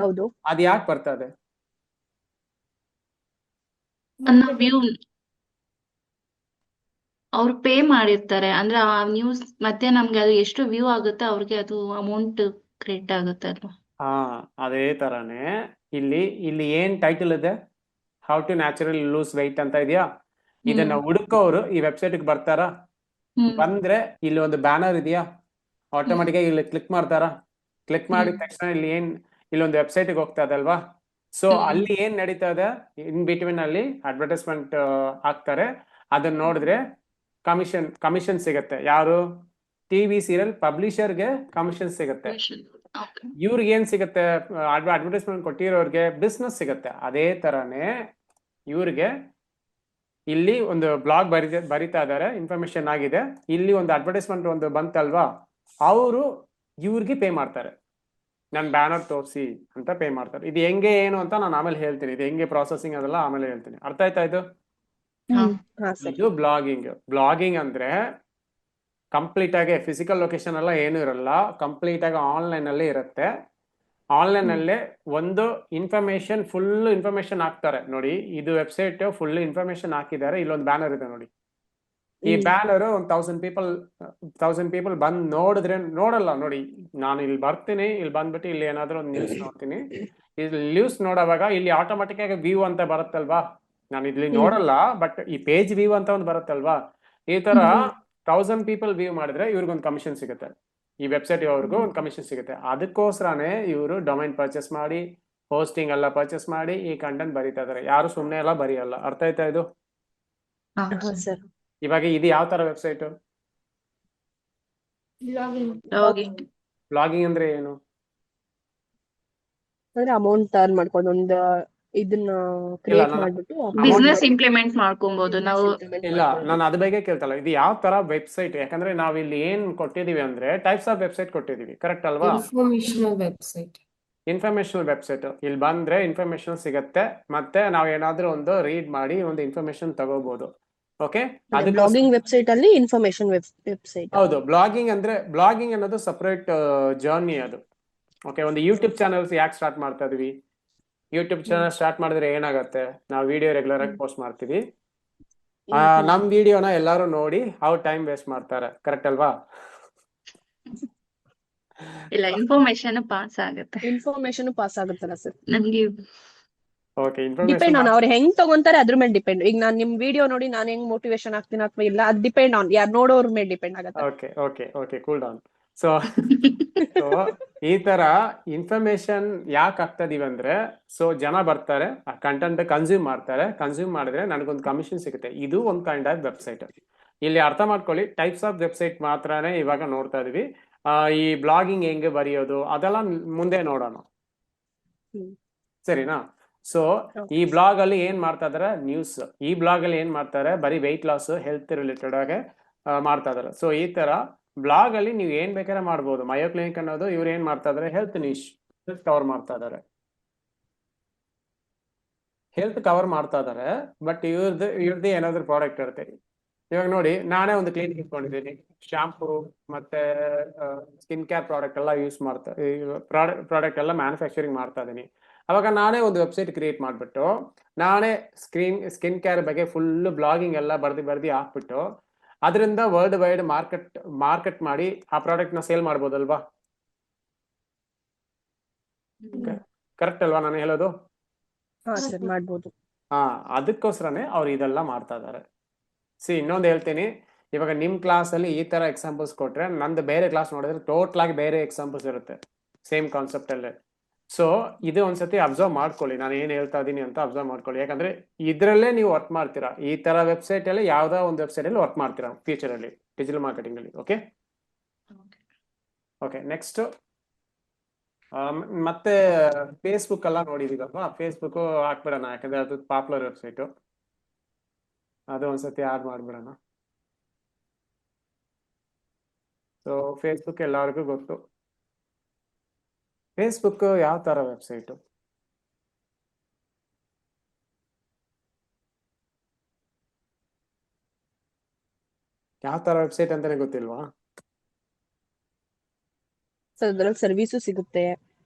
ಹೌದು. ಅದ್ ಯಾಕೆ ಬರ್ತದೆ? ವ್ಯೂ ಅವ್ರು ಪೇ ಮಾಡಿರ್ತಾರೆ ಅಂದ್ರೆ ಆ ನ್ಯೂಸ್ ಮತ್ತೆ ನಮ್ಗೆ ಅದು ಎಷ್ಟು ವ್ಯೂ ಆಗುತ್ತೆ ಅವ್ರಿಗೆ ಅದು ಅಮೌಂಟ್ ಕ್ರೆಡಿಟ್ ಆಗುತ್ತೆ ಅಲ್ವಾ? ಹಾ, ಅದೇ ತರಾನೇ ಇಲ್ಲಿ ಏನ್ ಟೈಟಲ್ ಇದೆ, how to natural lose weight ಅಂತ ಇದೆಯಾ? ಇದನ್ನ ಹುಡುಕೋರು ಈ ವೆಬ್ಸೈಟ್ ಬರ್ತಾರಾ? ಬಂದ್ರೆ ಇಲ್ಲಿ ಒಂದು ಬ್ಯಾನರ್ ಇದೆಯಾ, ಆಟೋಮೆಟಿಕ್ ಆಗಿ ಇಲ್ಲಿ ಕ್ಲಿಕ್ ಮಾಡ್ತಾರಾ? ಕ್ಲಿಕ್ ಮಾಡಿದ ತಕ್ಷಣ ಇಲ್ಲಿ ಒಂದು ವೆಬ್ಸೈಟ್ ಹೋಗ್ತಾ ಇದೆ ಅಲ್ವಾ? ಸೊ ಅಲ್ಲಿ ಏನ್ ನಡೀತಾ ಇದೆ, ಇನ್ ಬಿಟ್ವೀನ್ ಅಲ್ಲಿ ಅಡ್ವರ್ಟೈಸ್ಮೆಂಟ್ ಹಾಕ್ತಾರೆ. ಅದನ್ನ ನೋಡಿದ್ರೆ ಕಮಿಷನ್ ಸಿಗತ್ತೆ. ಯಾರು? ಟಿವಿ ಸೀರಿಯಲ್ ಪಬ್ಲಿಷರ್ಗೆ ಕಮಿಷನ್ ಸಿಗತ್ತೆ. ಇವ್ರಿಗೆ ಏನ್ ಸಿಗತ್ತೆ? ಅಡ್ವರ್ಟೈಸ್ಮೆಂಟ್ ಕೊಟ್ಟಿರೋರ್ಗೆ ಬಿಸ್ನೆಸ್ ಸಿಗತ್ತೆ. ಅದೇ ತರಾನೇ ಇವ್ರಿಗೆ ಇಲ್ಲಿ ಒಂದು ಬ್ಲಾಗ್ ಬರಿತಾ ಇದಾರೆ, ಇನ್ಫಾರ್ಮೇಶನ್ ಆಗಿದೆ. ಇಲ್ಲಿ ಒಂದು ಅಡ್ವರ್ಟೈಸ್ಮೆಂಟ್ ಒಂದು ಬಂತಲ್ವಾ, ಅವರು ಇವ್ರಿಗೆ ಪೇ ಮಾಡ್ತಾರೆ. ನನ್ ಬ್ಯಾನರ್ ತೋರಿಸಿ ಅಂತ ಪೇ ಮಾಡ್ತಾರೆ. ಇದು ಹೆಂಗೆ ಏನು ಅಂತ ನಾನು ಆಮೇಲೆ ಹೇಳ್ತೀನಿ. ಇದು ಹೆಂಗೆ ಪ್ರಾಸೆಸಿಂಗ್ ಅದೆಲ್ಲ ಆಮೇಲೆ ಹೇಳ್ತೀನಿ. ಅರ್ಥ ಆಯ್ತಾ ಇದು? ಇದು ಬ್ಲಾಗಿಂಗ್ ಅಂದ್ರೆ ಕಂಪ್ಲೀಟ್ ಆಗಿ ಫಿಸಿಕಲ್ ಲೊಕೇಶನ್ ಎಲ್ಲ ಏನು ಇರಲ್ಲ, ಕಂಪ್ಲೀಟ್ ಆಗಿ ಆನ್ಲೈನ್ ಅಲ್ಲೇ ಇರುತ್ತೆ. ಆನ್ಲೈನ್ ಅಲ್ಲೇ ಒಂದು ಫುಲ್ ಇನ್ಫಾರ್ಮೇಶನ್ ಹಾಕ್ತಾರೆ ನೋಡಿ. ಇದು ವೆಬ್ಸೈಟ್ ಫುಲ್ ಇನ್ಫಾರ್ಮೇಶನ್ ಹಾಕಿದ್ದಾರೆ. ಇಲ್ಲೊಂದು ಬ್ಯಾನರ್ ಇದೆ ನೋಡಿ. ಈ ಬ್ಯಾನರ್ 1000 ಪೀಪಲ್ ಬಂದ್ ನೋಡಲ್ಲ ನೋಡಿ. ನಾನು ಇಲ್ಲಿ ಬರ್ತೀನಿ, ಇಲ್ಲಿ ಬಂದ್ಬಿಟ್ಟು ಇಲ್ಲಿ ಏನಾದ್ರು ಒಂದು ನ್ಯೂಸ್ ನೋಡ್ತೀನಿ. ಇಲ್ಲಿ ನ್ಯೂಸ್ ನೋಡುವಾಗ ಇಲ್ಲಿ ಆಟೋಮೆಟಿಕ್ ಆಗಿ ವ್ಯೂ ಅಂತ ಬರುತ್ತಲ್ವಾ? ನಾನು ಇಲ್ಲಿ ನೋಡಲ್ಲ, ಬಟ್ ಈ ಪೇಜ್ ವ್ಯೂ ಅಂತ ಒಂದು ಬರುತ್ತಲ್ವಾ? ಈ ತರ 1000 ಪೀಪಲ್ ವ್ಯೂ ಮಾಡಿದ್ರೆ ಇವ್ರಿಗೊಂದು ಕಮಿಷನ್ ಸಿಗುತ್ತೆ. ಈ ವೆಬ್ಸೈಟ್ ಅವ್ರಿಗೂ ಒಂದು ಕಮಿಷನ್ ಸಿಗುತ್ತೆ. ಅದಕ್ಕೋಸ್ಕರನೇ ಇವರು ಡೊಮೈನ್ ಪರ್ಚೇಸ್ ಮಾಡಿ, ಹೋಸ್ಟಿಂಗ್ ಎಲ್ಲ ಪರ್ಚೇಸ್ ಮಾಡಿ ಈ ಕಂಟೆಂಟ್ ಬರೀತಾ ಇದಾರೆ. ಯಾರು ಸುಮ್ಮನೆ ಎಲ್ಲ ಬರೆಯಲ್ಲ. ಅರ್ಥ ಆಯ್ತಾ ಇದು? ಸರ್. ಇವಾಗ ಇದು ಯಾವ ತರ ವೆಬ್ಸೈಟ್? ಬ್ಲಾಗಿಂಗ್ ಅಂದ್ರೆ ಏನು? ಅಂದ್ರೆ ಅಮೌಂಟ್ ಅರ್ನ್ ಮಾಡ್ಕೊಂಡು ಒಂದು ಇದನ್ನ ಕ್ರಿಯೇಟ್ ಮಾಡ್ಬಿಟ್ಟು ಬಿಸ್ನೆಸ್ ಇಂಪ್ಲಿಮೆಂಟ್ ಮಾಡ್ಕೊಬಹುದು ನಾವು. ಇಲ್ಲ, ನಾನು ಅದ್ರ ಬಗ್ಗೆ ಕೇಳ್ತಲ್ಲ. ಇದು ಯಾವ ತರ ವೆಬ್ಸೈಟ್? ಯಾಕಂದ್ರೆ ನಾವ್ ಇಲ್ಲಿ ಏನ್ ಕೊಟ್ಟಿದೀವಿ ಅಂದ್ರೆ ಟೈಪ್ಸ್ ಆಫ್ ವೆಬ್ಸೈಟ್ ಕೊಟ್ಟಿದೀವಿ, ಕರೆಕ್ಟ್ ಅಲ್ವಾ? ಇನ್ಫಾರ್ಮೇಶನಲ್ ವೆಬ್ಸೈಟ್. ಇಲ್ಲಿ ಬಂದ್ರೆ ಇನ್ಫಾರ್ಮೇಶನ್ ಸಿಗತ್ತೆ, ಮತ್ತೆ ನಾವ್ ಏನಾದ್ರೂ ಒಂದು ರೀಡ್ ಮಾಡಿ ಒಂದು ಇನ್ಫಾರ್ಮೇಶನ್ ತಗೋಬಹುದು. ಓಕೆ, ಬ್ಲಾಗಿಂಗ್ ವೆಬ್ಸೈಟ್ ಅಲ್ಲಿ ಇನ್ಫಾರ್ಮೇಶನ್ ವೆಬ್ಸೈಟ್. ಹೌದು. ಬ್ಲಾಗಿಂಗ್ ಅನ್ನೋದು ಸಪರೇಟ್ ಜರ್ನಿ ಅದು. ಓಕೆ, ಒಂದು ಯೂಟ್ಯೂಬ್ ಚಾನಲ್ಸ್ ಯಾಕೆ ಸ್ಟಾರ್ಟ್ ಮಾಡ್ತಾ ಇದೀವಿ? ಯೂಟ್ಯೂಬ್ ಚಾನಲ್ ಸ್ಟಾರ್ಟ್ ಮಾಡಿದ್ರೆ ಏನಾಗತ್ತೆ, ನಾವು ವಿಡಿಯೋ ರೆಗ್ಯುಲರ್ ಆಗಿ ಪೋಸ್ಟ್ ಮಾಡ್ತೀವಿ. ನಮ್ ವಿಡಿಯೋನ ಎಲ್ಲಾರು ನೋಡಿ ಅವ್ರು ಟೈಮ್ ವೇಸ್ಟ್ ಮಾಡ್ತಾರೆ, ಕರೆಕ್ಟ್ ಅಲ್ವಾ? ಇಲ್ಲ, ಇನ್ಫಾರ್ಮೇಶನ್ ಪಾಸ್ ಆಗುತ್ತಲ್ಲ ಸರ್ ನಮ್ಗೆ. ಓಕೆ, ಡಿಪೆಂಡ್ ಆನ್ ಅವ್ರು ಹೆಂಗ್ ತಗೊಂತಾರೆ ಅದ್ರ ಮೇಲೆ ಡಿಪೆಂಡ್. ಈಗ ನಾನ್ ನಿಮ್ ವಿಡಿಯೋ ನೋಡಿ ನಾನು ಹೆಂಗ್ ಮೋಟಿವೇಶನ್ ಆಗ್ತೀನಿ ಅಥವಾ ಇಲ್ಲ, ಅದು ಡಿಪೆಂಡ್ ಆನ್ ಯಾರು ನೋಡೋರ್ ಮೇಲೆ ಡಿಪೆಂಡ್ ಆಗುತ್ತೆ. Okay, cool down. ಸೊ ಈ ತರ ಇನ್ಫಾರ್ಮೇಶನ್ ಯಾಕೆ ಆಗ್ತದೀವಿ ಅಂದ್ರೆ, ಸೊ ಜನ ಬರ್ತಾರೆ, ಆ ಕಂಟೆಂಟ್ ಕನ್ಸ್ಯೂಮ್ ಮಾಡಿದ್ರೆ ನನಗೊಂದು ಕಮಿಷನ್ ಸಿಗುತ್ತೆ. ಇದು ಒಂದು ಕೈಂಡ್ ಆಫ್ ವೆಬ್ಸೈಟ್. ಇಲ್ಲಿ ಅರ್ಥ ಮಾಡ್ಕೊಳ್ಳಿ, ಟೈಪ್ಸ್ ಆಫ್ ವೆಬ್ಸೈಟ್ ಮಾತ್ರನೇ ಇವಾಗ ನೋಡ್ತಾ ಇದೀವಿ. ಈ ಬ್ಲಾಗಿಂಗ್ ಹೆಂಗೆ ಬರೆಯೋದು ಅದೆಲ್ಲ ಮುಂದೆ ನೋಡೋಣ, ಸರಿನಾ? ಸೊ ಈ ಬ್ಲಾಗ್ ಅಲ್ಲಿ ಏನ್ ಮಾಡ್ತಾ ಇದಾರೆ? ನ್ಯೂಸ್. ಈ ಬ್ಲಾಗ್ ಅಲ್ಲಿ ಏನ್ ಮಾಡ್ತಾರೆ? ಬರೀ ವೆಯ್ಟ್ ಲಾಸ್, ಹೆಲ್ತ್ ರಿಲೇಟೆಡ್ ಆಗಿ ಮಾಡ್ತಾ ಇದಾರೆ. ಸೊ ಈ ತರ ಬ್ಲಾಗ್ ಅಲ್ಲಿ ನೀವು ಏನ್ ಬೇಕಾದ್ರೆ ಮಾಡ್ಬೋದು. ಮಯೋ ಕ್ಲಿನಿಕ್ ಅನ್ನೋದು ಇವ್ರು ಏನ್ ಮಾಡ್ತಾ ಇದಾರೆ? ಹೆಲ್ತ್ ಕವರ್ ಮಾಡ್ತಾ ಇದಾರೆ. ಬಟ್ ಇವ್ರದ್ದು ಏನಾದ್ರು ಪ್ರಾಡಕ್ಟ್ ಇರುತ್ತೆ. ಇವಾಗ ನೋಡಿ, ನಾನೇ ಒಂದು ಕ್ಲಿನಿಕ್ ಇಟ್ಕೊಂಡಿದ್ದೀನಿ. ಶಾಂಪೂ ಮತ್ತೆ ಸ್ಕಿನ್ ಕೇರ್ ಪ್ರಾಡಕ್ಟ್ ಎಲ್ಲ ಯೂಸ್ ಪ್ರಾಡಕ್ಟ್ ಎಲ್ಲ ಮ್ಯಾನುಫ್ಯಾಕ್ಚರಿಂಗ್ ಮಾಡ್ತಾ ಇದೀನಿ. ಅವಾಗ ನಾನೇ ಒಂದು ವೆಬ್ಸೈಟ್ ಕ್ರಿಯೇಟ್ ಮಾಡಿಬಿಟ್ಟು ನಾನೇ ಸ್ಕಿನ್ ಕೇರ್ ಬಗ್ಗೆ ಫುಲ್ ಬ್ಲಾಗಿಂಗ್ ಎಲ್ಲ ಬರ್ದು ಹಾಕ್ಬಿಟ್ಟು ಅದರಿಂದ ವರ್ಲ್ಡ್ ವೈಡ್ ಮಾರ್ಕೆಟ್ ಮಾಡಿ ಆ ಪ್ರಾಡಕ್ಟ್ನ ಸೇಲ್ ಮಾಡ್ಬೋದಲ್ವಾ? ಕರೆಕ್ಟ್ ಅಲ್ವಾ ನಾನು ಹೇಳೋದು? ಹಾ ಸರ್ ಮಾಡ್ಬೋದು. ಅದಕ್ಕೋಸ್ಕರನೇ ಅವ್ರು ಇದೆಲ್ಲ ಮಾಡ್ತಾ ಇದ್ದಾರೆ. ಇನ್ನೊಂದು ಹೇಳ್ತೀನಿ, ಇವಾಗ ನಿಮ್ ಕ್ಲಾಸ್ ಅಲ್ಲಿ ಈ ತರ ಎಕ್ಸಾಂಪಲ್ಸ್ ಕೊಟ್ರೆ ನಂದು ಬೇರೆ ಕ್ಲಾಸ್ ನೋಡಿದ್ರೆ ಟೋಟಲ್ ಆಗಿ ಬೇರೆ ಎಕ್ಸಾಂಪಲ್ಸ್ ಇರುತ್ತೆ ಸೇಮ್ ಕಾನ್ಸೆಪ್ಟ್ ಅಲ್ಲೇ. ಸೊ ಇದು ಒಂದ್ಸತಿ ಅಬ್ಸರ್ವ್ ಮಾಡ್ಕೊಳ್ಳಿ, ನಾನು ಏನ್ ಹೇಳ್ತಾ ಇದೀನಿ ಅಂತ ಅಬ್ಸರ್ವ್ ಮಾಡ್ಕೊಳ್ಳಿ. ಯಾಕಂದ್ರೆ ಇದ್ರಲ್ಲೇ ನೀವು ವರ್ಕ್ ಮಾಡ್ತೀರಾ, ಈ ತರ ವೆಬ್ಸೈಟ್ ಅಲ್ಲಿ ಯಾವ್ದೋ ಒಂದು ವೆಬ್ಸೈಟ್ ಅಲ್ಲಿ ವರ್ಕ್ ಮಾಡ್ತೀರಾ ಫ್ಯೂಚರ್ ಅಲ್ಲಿ ಡಿಜಿಟಲ್ ಮಾರ್ಕೆಟಿಂಗ್ ಅಲ್ಲಿ. ಓಕೆ ನೆಕ್ಸ್ಟ್ ಮತ್ತೆ ಫೇಸ್ಬುಕ್ ಎಲ್ಲ ನೋಡಿದೀವಲ್ವಾ, ಫೇಸ್ಬುಕ್ ಹಾಕ್ಬಿಡೋಣ, ಯಾಕಂದ್ರೆ ಅದು ಪಾಪ್ಯುಲರ್ ವೆಬ್ಸೈಟು, ಅದು ಒಂದ್ಸತಿ ಆಡ್ ಮಾಡ್ಬಿಡೋಣ. ಸೊ ಫೇಸ್ಬುಕ್ ಎಲ್ಲರಿಗೂ ಗೊತ್ತು. ಫೇಸ್ಬುಕ್ ಯಾವ ತರ ವೆಬ್ಸೈಟು? ಯಾವ ತರ ವೆಬ್ಸೈಟ್ ಅಂತಾನೆ ಗೊತ್ತಿಲ್ವಾ? ಸರ್ ಅದ್ರಲ್ಲಿ ಸರ್ವಿಸು ಸಿಗುತ್ತೆ.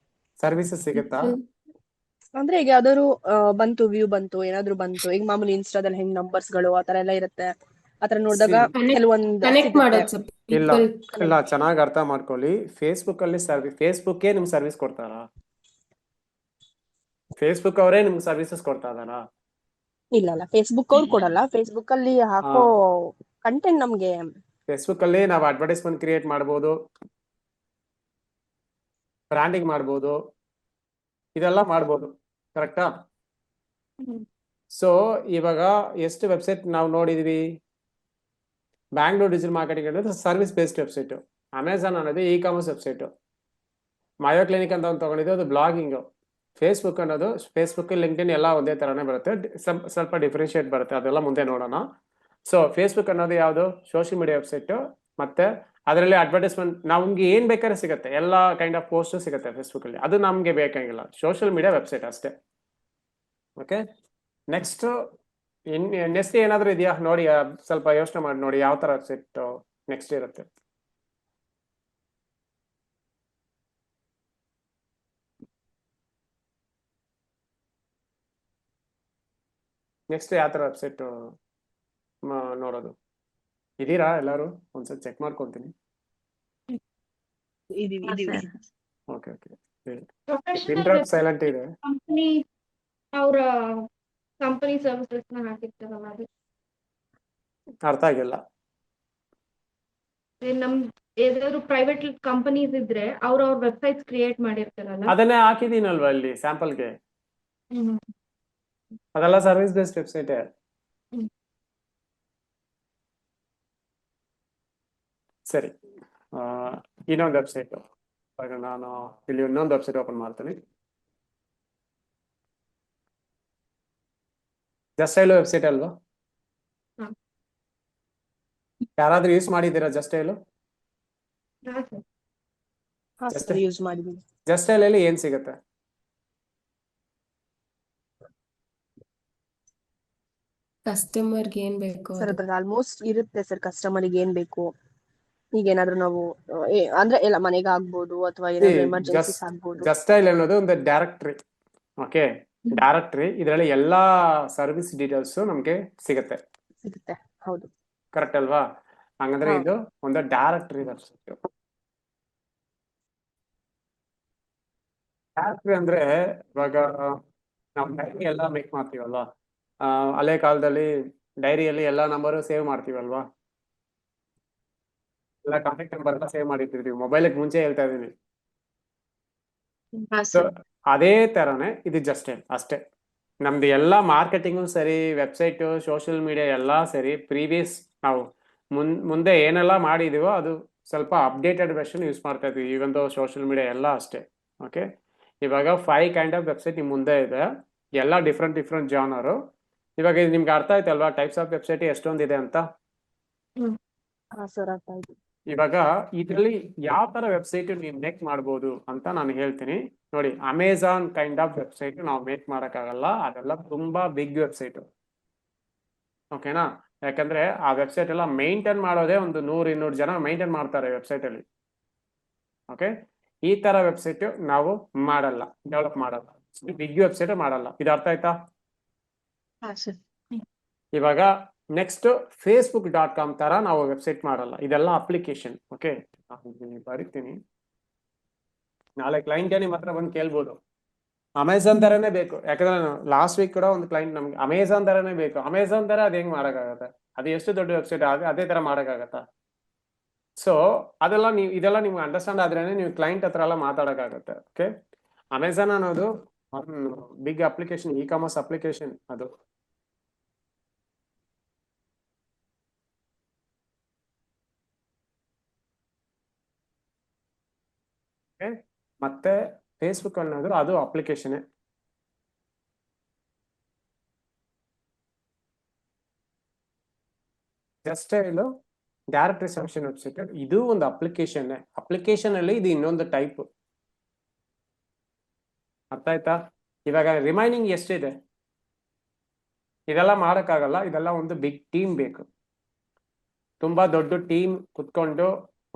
ಸರ್ವಿಸಸ್ ಸಿಗುತ್ತಾ? ಅಂದ್ರೆ ಈಗ ಯಾವ್ದಾದ್ರು ಬಂತು, ವ್ಯೂ ಬಂತು, ಏನಾದ್ರು ಬಂತು, ಈಗ ಮಾಮೂಲಿ ಇನ್ಸ್ಟಾದಲ್ಲಿ ಹೆಂಗ್ ನಂಬರ್ಸ್ ಗಳು ಆತರ ಎಲ್ಲ ಇರುತ್ತೆ, ಆತರ ನೋಡಿದಾಗ ಕೆಲವೊಂದು ಕನೆಕ್ಟ್ ಮಾಡೋದು ಸಿಗುತ್ತೆ. ಇಲ್ಲ ಇಲ್ಲ, ಚೆನ್ನಾಗಿ ಅರ್ಥ ಮಾಡ್ಕೊಳ್ಳಿ. ಫೇಸ್ಬುಕ್ ಅಲ್ಲಿ ಫೇಸ್ಬುಕ್ಕೇ ನಿಮ್ಗೆ ಸರ್ವಿಸ್ ಕೊಡ್ತಾರಾ? ಫೇಸ್ಬುಕ್ ಅವರೇ ನಿಮ್ಗೆ ಸರ್ವಿಸಸ್ ಕೊಡ್ತಾ ಇದಾರಾ? ಇಲ್ಲ ಫೇಸ್ಬುಕ್ ಅವ್ರು ಕೊಡಲ್ಲ. ಫೇಸ್ಬುಕ್ ಅಲ್ಲಿ ಹಾಕೋ ಕಂಟೆಂಟ್ ನಮ್ಗೆ ಫೇಸ್ಬುಕ್ ಅಲ್ಲಿ ನಾವು ಅಡ್ವರ್ಟೈಸ್ಮೆಂಟ್ ಕ್ರಿಯೇಟ್ ಮಾಡ್ಬೋದು, ಬ್ರ್ಯಾಂಡಿಂಗ್ ಮಾಡ್ಬೋದು, ಇದೆಲ್ಲ ಮಾಡ್ಬೋದು. ಕರೆಕ್ಟಾ? ಸೊ ಇವಾಗ ಎಷ್ಟು ವೆಬ್ಸೈಟ್ ನಾವು ನೋಡಿದ್ವಿ? ಬ್ಯಾಂಗ್ಳೂರ್ ಡಿಜಿಟಲ್ ಮಾರ್ಕೆಟಿಂಗ್ ಅನ್ನೋದು ಸರ್ವಿಸ್ ಬೇಸ್ಡ್ ವೆಬ್ಸೈಟ್, ಅಮೆಝಾನ್ ಅನ್ನೋದು ಇ ಕಾಮರ್ಸ್ ವೆಬ್ಸೈಟ್, ಮಯೋ ಕ್ಲಿನಿಕ್ ಅಂತ ಒಂದು ತಗೊಂಡಿದ್ದು ಅದು ಬ್ಲಾಗಿಂಗ್, ಫೇಸ್ಬುಕ್ ಅನ್ನೋದು ಫೇಸ್ಬುಕ್ ಲಿಂಕ್ಡ್ಇನ್ ಎಲ್ಲ ಒಂದೇ ತರನೇ ಬರುತ್ತೆ, ಸ್ವಲ್ಪ ಡಿಫ್ರೆನ್ಶಿಯೇಟ್ ಬರುತ್ತೆ, ಅದೆಲ್ಲ ಮುಂದೆ ನೋಡೋಣ. ಸೊ ಫೇಸ್ಬುಕ್ ಅನ್ನೋದು ಯಾವುದು? ಸೋಷಿಯಲ್ ಮೀಡಿಯಾ ವೆಬ್ಸೈಟ್, ಮತ್ತೆ ಅದರಲ್ಲಿ ಅಡ್ವರ್ಟೈಸ್ಮೆಂಟ್ ನಮ್ಗೆ ಏನ್ ಬೇಕಾದ್ರೆ ಸಿಗುತ್ತೆ, ಎಲ್ಲ ಕೈಂಡ್ ಆಫ್ ಪೋಸ್ಟ್ ಸಿಗುತ್ತೆ ಫೇಸ್ಬುಕ್ ಅಲ್ಲಿ, ಅದು ನಮ್ಗೆ ಬೇಕಾಗಿಲ್ಲ, ಸೋಷಿಯಲ್ ಮೀಡಿಯಾ ವೆಬ್ಸೈಟ್ ಅಷ್ಟೇ. ಓಕೆ ನೆಕ್ಸ್ಟ್ ಏನಾದ್ರು ಇದೆಯಾ ನೋಡಿ, ಸ್ವಲ್ಪ ಯೋಚನೆ ಮಾಡಿ ನೋಡಿ ಯಾವ ತರ ವೆಬ್ಸೈಟ್ ನೆಕ್ಸ್ಟ್ ಇರುತ್ತೆ. ನೆಕ್ಸ್ಟ್ ಯಾವ ತರ ವೆಬ್ಸೈಟ್ ನೋಡೋದು? ಇದೀರಾ ಎಲ್ಲರೂ? ಒಂದ್ಸತಿ ಚೆಕ್ ಮಾಡ್ಕೊಂತೀನಿ. ಓಕೆ ಪಿನ್ ಡ್ರಾಪ್ ಸೈಲೆಂಟ್ ಇದೆ. ಕಂಪನಿ ಅವರ ಕಂಪನಿ ಸರ್ವಿಸಸ್ ನ ಹಾಕಿರ್ತಾರಲ್ಲ, ಅದು ಅರ್ಥ ಆಗಿಲ್ಲ. ನಮ್ ಏನಾದ್ರು ಪ್ರೈವೇಟ್ ಕಂಪನೀಸ್ ಇದ್ರೆ ಅವ್ರ ವೆಬ್ಸೈಟ್ಸ್ ಕ್ರಿಯೇಟ್ ಮಾಡಿರ್ತಾರಲ್ಲ, ಅದನ್ನೇ ಹಾಕಿದೀನಲ್ವಾ ಇಲ್ಲಿ ಸ್ಯಾಂಪಲ್ಗೆ, ಅದೆಲ್ಲ ಸರ್ವಿಸ್ ಬೇಸ್ಡ್ ವೆಬ್ಸೈಟ್. ಸರಿ, ಇನ್ನೊಂದು ವೆಬ್ಸೈಟ್, ನಾನು ಇಲ್ಲಿ ಇನ್ನೊಂದು ವೆಬ್ಸೈಟ್ ಓಪನ್ ಮಾಡ್ತೀನಿ. ಜಸ್ಟೈಲ್ ವೆಬ್ಸೈಟ್ ಅಲ್ವಾ? ಯಾರಾದ್ರೂ ಯೂಸ್ ಮಾಡಿದ್ದೀರಾ ಜಸ್ಟೈಲ್? ಯೂಸ್ ಮಾಡಿದೀನಿ. ಜಸ್ಟೈಲ್ ಅಲ್ಲಿ ಏನ್ ಸಿಗುತ್ತೆ? ಕಸ್ಟಮರ್ಗೆ ಏನ್ ಬೇಕು ಸರ್ ಅದ್ರಲ್ಲಿ ಆಲ್ಮೋಸ್ಟ್ ಇರುತ್ತೆ ಸರ್, ಕಸ್ಟಮರ್ಗೆ ಏನ್ ಬೇಕು. ಈಗ ಏನಾದ್ರು ನಾವು ಅಂದ್ರೆ ಎಲ್ಲ ಮನೆಗೆ ಆಗ್ಬೋದು ಅಥವಾ ಏನಾದ್ರು ಎಮರ್ಜೆನ್ಸೀಸ್ ಆಗ್ಬೋದು. ಜಸ್ಟೈಲ್ ಅನ್ನೋದು ಒಂದು ಡೈರೆಕ್ಟ್ರಿ. ಓಕೆ, ಡೈರೆಕ್ಟ್ರಿ, ಇದರಲ್ಲಿ ಎಲ್ಲಾ ಸರ್ವಿಸ್ ಡೀಟೇಲ್ಸ್ ನಮ್ಗೆ ಸಿಗುತ್ತೆ. ಹೌದು, ಕರೆಕ್ಟ್ ಅಲ್ವಾ? ಹಂಗಂದ್ರೆ ಇದು ಒಂದು ಡೈರೆಕ್ಟ್ರಿ ವೆಬ್ಸೈಟ್. ಡೈರೆಕ್ಟ್ರಿ ಅಂದ್ರೆ ಇವಾಗ ನಾವು ಡೈರಿ ಎಲ್ಲ ಮೇಕ್ ಮಾಡ್ತೀವಲ್ವಾ, ಹಳೆ ಕಾಲದಲ್ಲಿ ಡೈರಿಯಲ್ಲಿ ಎಲ್ಲ ನಂಬರ್ ಸೇವ್ ಮಾಡ್ತೀವಲ್ವಾ, ಎಲ್ಲ ಕಾಂಟ್ಯಾಕ್ಟ್ ನಂಬರ್ ಎಲ್ಲ ಸೇವ್ ಮಾಡಿರ್ತೀವಿ, ಮೊಬೈಲ್ಗೆ ಮುಂಚೆ ಹೇಳ್ತಾ ಇದೀನಿ. ಸೊ ಅದೇ ತರನೇ ಇದು ಜಸ್ಟೈಲ್ ಅಷ್ಟೇ. ನಮ್ದು ಎಲ್ಲ ಮಾರ್ಕೆಟಿಂಗು ಸರಿ, ವೆಬ್ಸೈಟ್, ಸೋಷಿಯಲ್ ಮೀಡಿಯಾ ಎಲ್ಲ ಸರಿ, ಪ್ರೀವಿಯಸ್ ನಾವು ಮುಂದೆ ಏನೆಲ್ಲ ಮಾಡಿದೀವೋ ಅದು ಸ್ವಲ್ಪ ಅಪ್ಡೇಟೆಡ್ ವರ್ಷನ್ ಯೂಸ್ ಮಾಡ್ತಾ ಇದ್ವಿ, ಈಗೊಂದು ಸೋಷಿಯಲ್ ಮೀಡಿಯಾ ಎಲ್ಲ ಅಷ್ಟೇ. ಓಕೆ, ಇವಾಗ 5 ಕೈಂಡ್ ಆಫ್ ವೆಬ್ಸೈಟ್ ನಿಮ್ ಮುಂದೆ ಇದೆ, ಎಲ್ಲ ಡಿಫ್ರೆಂಟ್ ಜಾನರು. ಇವಾಗ ಇದು ನಿಮ್ಗೆ ಅರ್ಥ ಆಯ್ತಲ್ವಾ ಟೈಪ್ಸ್ ಆಫ್ ವೆಬ್ಸೈಟ್ ಎಷ್ಟೊಂದಿದೆ ಅಂತ? ಇವಾಗ ಇದರಲ್ಲಿ ಯಾವ ತರ ವೆಬ್ಸೈಟ್ ನೀವು ಮೇಕ್ ಮಾಡ್ಬೋದು ಅಂತ ನಾನು ಹೇಳ್ತೀನಿ ನೋಡಿ. ಅಮೆಝಾನ್ ಕೈಂಡ್ ಆಫ್ ವೆಬ್ಸೈಟ್ ನಾವು ಮೇಕ್ ಮಾಡಕ್ಕಾಗಲ್ಲ, ಅದೆಲ್ಲ ತುಂಬಾ ಬಿಗ್ ವೆಬ್ಸೈಟ್. ಓಕೆನಾ? ಯಾಕಂದ್ರೆ ಆ ವೆಬ್ಸೈಟ್ ಎಲ್ಲ ಮೇಂಟೈನ್ ಮಾಡೋದೇ ಒಂದು 100-200 ಜನ ಮೇಂಟೈನ್ ಮಾಡ್ತಾರೆ ವೆಬ್ಸೈಟ್ ಅಲ್ಲಿ. ಓಕೆ, ಈ ತರ ವೆಬ್ಸೈಟ್ ನಾವು ಮಾಡಲ್ಲ, ಡೆವಲಪ್ ಮಾಡಲ್ಲ. ಬಿಗ್ ವೆಬ್ಸೈಟ್ ಮಾಡಲ್ಲ. ಇದು ಅರ್ಥ ಆಯ್ತಾ? ಹಾ ಸರ್. ಇವಾಗ ನೆಕ್ಸ್ಟ್ facebook.com ತರ ನಾವು ವೆಬ್ಸೈಟ್ ಮಾಡಲ್ಲ, ಇದೆಲ್ಲ ಅಪ್ಲಿಕೇಶನ್. ಓಕೆ, ಬರೀತೀನಿ. ನಾಳೆ ಕ್ಲೈಂಟ್ ನಿಮ್ಮ ಹತ್ರ ಬಂದು ಕೇಳ್ಬೋದು, ಅಮೆಝಾನ್ ತರನೇ ಬೇಕು. ಯಾಕಂದ್ರೆ ಲಾಸ್ಟ್ ವೀಕ್ ಕೂಡ ಒಂದು ಕ್ಲೈಂಟ್ ನಮ್ಗೆ ಅಮೆಝಾನ್ ತರನೇ ಬೇಕು. ಅಮೆಝಾನ್ ತರ ಅದು ಹೆಂಗ್ ಮಾಡಕ್ಕಾಗತ್ತೆ? ಅದು ಎಷ್ಟು ದೊಡ್ಡ ವೆಬ್ಸೈಟ್ ಅದೇ ತರ ಮಾಡಕ್ಕಾಗತ್ತಾ? ಸೊ ಇದೆಲ್ಲ ನಿಮ್ಗೆ ಅಂಡರ್ಸ್ಟ್ಯಾಂಡ್ ಆದ್ರೇನೆ ನೀವು ಕ್ಲೈಂಟ್ ಹತ್ರ ಎಲ್ಲ ಮಾತಾಡಕ್ಕಾಗತ್ತೆ. ಓಕೆ, ಅಮೆಝಾನ್ ಅನ್ನೋದು big application, e commerce application ಅದು. ಮತ್ತೆ ಫೇಸ್ಬುಕ್ ಅನ್ನೋದು ಅದು ಅಪ್ಲಿಕೇಶನ್. ಜಸ್ಟ್ ಇದು ಡೈರೆಕ್ಟ್ ರಿಸೆಪ್ಷನ್ ವೆಬ್ಸೈಟ್, ಇದು ಒಂದು ಅಪ್ಲಿಕೇಶನ್. ಅಪ್ಲಿಕೇಶನ್ ಅಲ್ಲಿ ಇದು ಇನ್ನೊಂದು ಟೈಪ್. ಅರ್ಥ ಆಯ್ತಾ? ಇವಾಗ ರಿಮೈನಿಂಗ್ ಎಷ್ಟಿದೆ? ಇದೆಲ್ಲ ಮಾಡಕ್ಕಾಗಲ್ಲ, ಇದೆಲ್ಲ ಒಂದು ಬಿಗ್ ಟೀಮ್ ಬೇಕು. ತುಂಬಾ ದೊಡ್ಡ ಟೀಮ್ ಕುತ್ಕೊಂಡು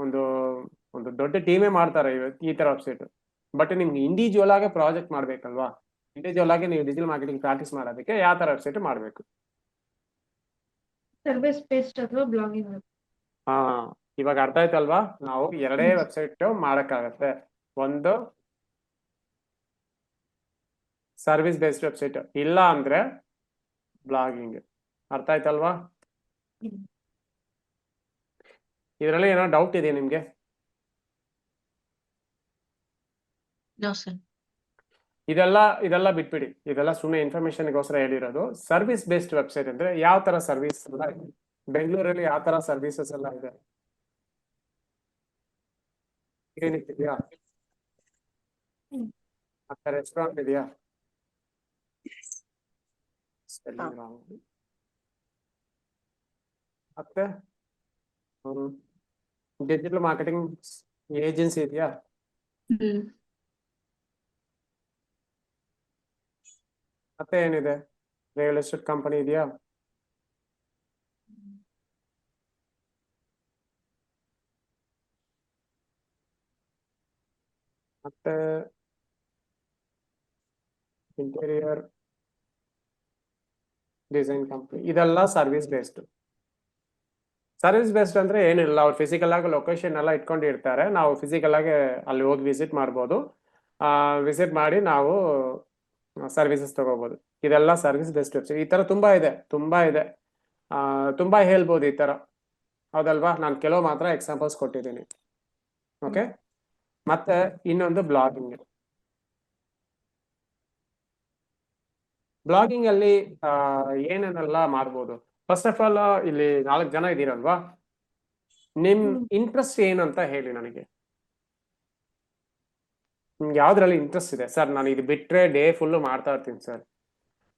ಒಂದು ದೊಡ್ಡ ಟೀಮೇ ಮಾಡ್ತಾರೆ ಈ ತರ ವೆಬ್ಸೈಟ್. ಬಟ್ ನಿಮ್ಗೆ ಇಂಡಿವಿಜುವಲ್ ಆಗಿ ಪ್ರಾಜೆಕ್ಟ್ ಮಾಡ್ಬೇಕಲ್ವಾ? ಇಂಡಿವಿಜುವಲ್ ಆಗಿ ನೀವು ಡಿಜಿಟಲ್ ಮಾರ್ಕೆಟಿಂಗ್ ಪ್ರಾಕ್ಟೀಸ್ ಮಾಡೋದಕ್ಕೆ ಯಾವ ತರ ವೆಬ್ಸೈಟ್ ಮಾಡಬೇಕು? ಸರ್ವಿಸ್ ಬೇಸ್ಡ್ ಅಥವಾ ಬ್ಲಾಗಿಂಗ್? ಹಾ, ಇವಾಗ ಅರ್ಥ ಆಯ್ತಲ್ವಾ? ನಾವು ಎರಡೇ ವೆಬ್ಸೈಟ್ ಮಾಡಕ್ಕಾಗತ್ತೆ. ಒಂದು ಸರ್ವಿಸ್ ಬೇಸ್ಡ್ ವೆಬ್ಸೈಟ್, ಇಲ್ಲ ಅಂದ್ರೆ ಬ್ಲಾಗಿಂಗ್. ಅರ್ಥ ಆಯ್ತಲ್ವಾ? ಇದರಲ್ಲಿ ಏನೋ ಡೌಟ್ ಇದೆ ನಿಮ್ಗೆ? No sir. ಇದೆಲ್ಲ ಬಿಟ್ಬಿಡಿ, ಇದೆಲ್ಲ ಸುಮ್ಮನೆ ಇನ್ಫಾರ್ಮೇಶನ್ಗೋಸ್ಕರ ಹೇಳಿರೋದು. ಸರ್ವಿಸ್ ಬೇಸ್ಡ್ ವೆಬ್ಸೈಟ್ ಅಂದ್ರೆ ಯಾವ ತರ ಸರ್ವಿಸ್ ಎಲ್ಲ ಇದೆ? ಬೆಂಗಳೂರಲ್ಲಿ ಯಾವ ತರ ಸರ್ವಿಸಸ್ ಎಲ್ಲ ಇದೆ? ಕ್ಲಿನಿಕ್ ಇದೆಯಾ? ಮತ್ತೆ ರೆಸ್ಟೋರೆಂಟ್ ಇದೆಯಾ? ಮತ್ತೆ ಡಿಜಿಟಲ್ ಮಾರ್ಕೆಟಿಂಗ್ ಏಜೆನ್ಸಿ ಇದೆಯಾ? ಮತ್ತೆ ಏನಿದೆ? ರಿಯಲ್ ಎಸ್ಟೇಟ್ ಕಂಪನಿ ಇದೆಯಾ? ಮತ್ತೆ ಇಂಟೀರಿಯರ್ ಡಿಸೈನ್ ಕಂಪನಿ, ಇದೆಲ್ಲ ಸರ್ವಿಸ್ ಬೇಸ್ಡ್. ಸರ್ವಿಸ್ ಬೇಸ್ಡ್ ಅಂದ್ರೆ ಏನಿಲ್ಲ, ಅವ್ರು ಫಿಸಿಕಲ್ ಆಗಿ ಲೊಕೇಶನ್ ಎಲ್ಲ ಇಟ್ಕೊಂಡಿರ್ತಾರೆ, ನಾವು ಫಿಸಿಕಲ್ ಆಗಿ ಅಲ್ಲಿ ಹೋಗಿ ವಿಸಿಟ್ ಮಾಡ್ಬೋದು. ವಿಸಿಟ್ ಮಾಡಿ ನಾವು ಸರ್ವಿಸಸ್ ತಗೋಬಹುದು. ಇದೆಲ್ಲ ಸರ್ವಿಸ್ ಬೇಸ್ಡ್ ವೆಬ್ಸೈಟ್. ಈ ತರ ತುಂಬಾ ಇದೆ. ತುಂಬಾ ಹೇಳ್ಬೋದು ಈ ತರ, ಹೌದಲ್ವಾ? ನಾನು ಕೆಲವು ಮಾತ್ರ ಎಕ್ಸಾಂಪಲ್ಸ್ ಕೊಟ್ಟಿದ್ದೀನಿ. ಓಕೆ, ಮತ್ತೆ ಇನ್ನೊಂದು ಬ್ಲಾಗಿಂಗ್. ಬ್ಲಾಗಿಂಗ್ ಅಲ್ಲಿ ಏನೇನೆಲ್ಲ ಮಾಡ್ಬೋದು? ಫಸ್ಟ್ ಆಫ್ ಆಲ್ ಇಲ್ಲಿ 4 ಜನ ಇದ್ದೀರಲ್ವಾ, ನಿಮ್ ಇಂಟ್ರೆಸ್ಟ್ ಏನಂತ ಹೇಳಿ ನನಗೆ. ನಿಮ್ಗೆ ಯಾವ್ದ್ರಲ್ಲಿ ಇಂಟ್ರೆಸ್ಟ್ ಇದೆ? ಸರ್ ನಾನು ಇದು ಬಿಟ್ರೆ ಡೇ ಫುಲ್ಲು ಮಾಡ್ತಾ ಇರ್ತೀನಿ ಸರ್,